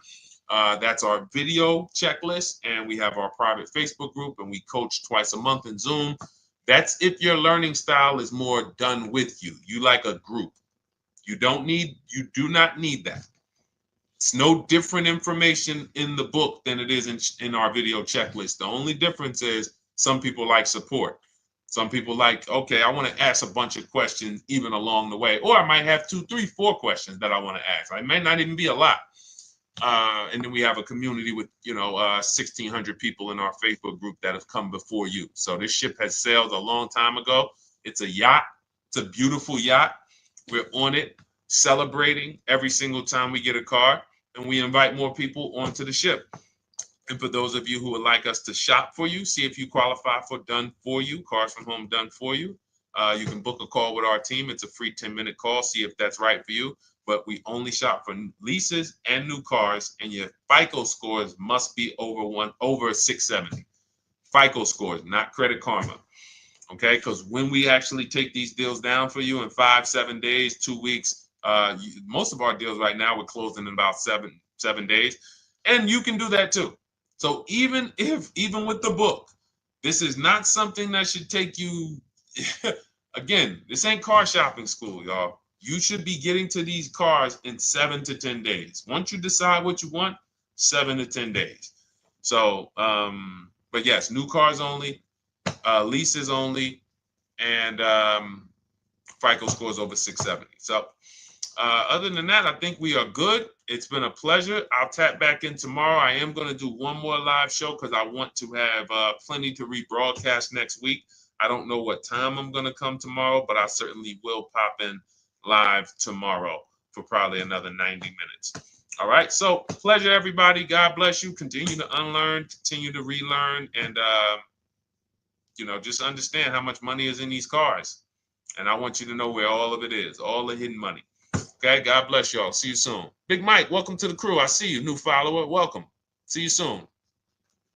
That's our video checklist. And we have our private Facebook group, and we coach twice a month in Zoom. That's if your learning style is more done with you. You like a group. You do not need that. It's no different information in the book than it is in our video checklist. The only difference is some people like support. Some people like, okay, I want to ask a bunch of questions even along the way, or I might have 2, 3, 4 questions that I want to ask. It may not even be a lot. And then we have a community with 1,600 people in our Facebook group that have come before you. So this ship has sailed a long time ago. It's a yacht. It's a beautiful yacht. We're on it, celebrating every single time we get a car, and we invite more people onto the ship. And for those of you who would like us to shop for you, see if you qualify for done for you, cars from home done for you. You can book a call with our team. It's a free 10-minute call. See if that's right for you. But we only shop for leases and new cars, and your FICO scores must be over 670. FICO scores, not Credit Karma. Okay, because when we actually take these deals down for you in 5, 7 days, 2 weeks, most of our deals right now we're closing in about seven days, and you can do that too. So even with the book, this is not something that should take you. Again, this ain't car shopping school, y'all. You should be getting to these cars in 7 to 10 days. Once you decide what you want, 7 to 10 days. So, but yes, new cars only, leases only, and FICO scores over 670. So other than that, I think we are good. It's been a pleasure. I'll tap back in tomorrow. I am going to do one more live show because I want to have plenty to rebroadcast next week. I don't know what time I'm going to come tomorrow, but I certainly will pop in live tomorrow for probably another 90 minutes. All right. So pleasure, everybody. God bless you. Continue to unlearn, continue to relearn, and just understand how much money is in these cars. And I want you to know where all of it is, all the hidden money. Okay, God bless y'all. See you soon. Big Mike, welcome to the crew. I see you, new follower. Welcome. See you soon.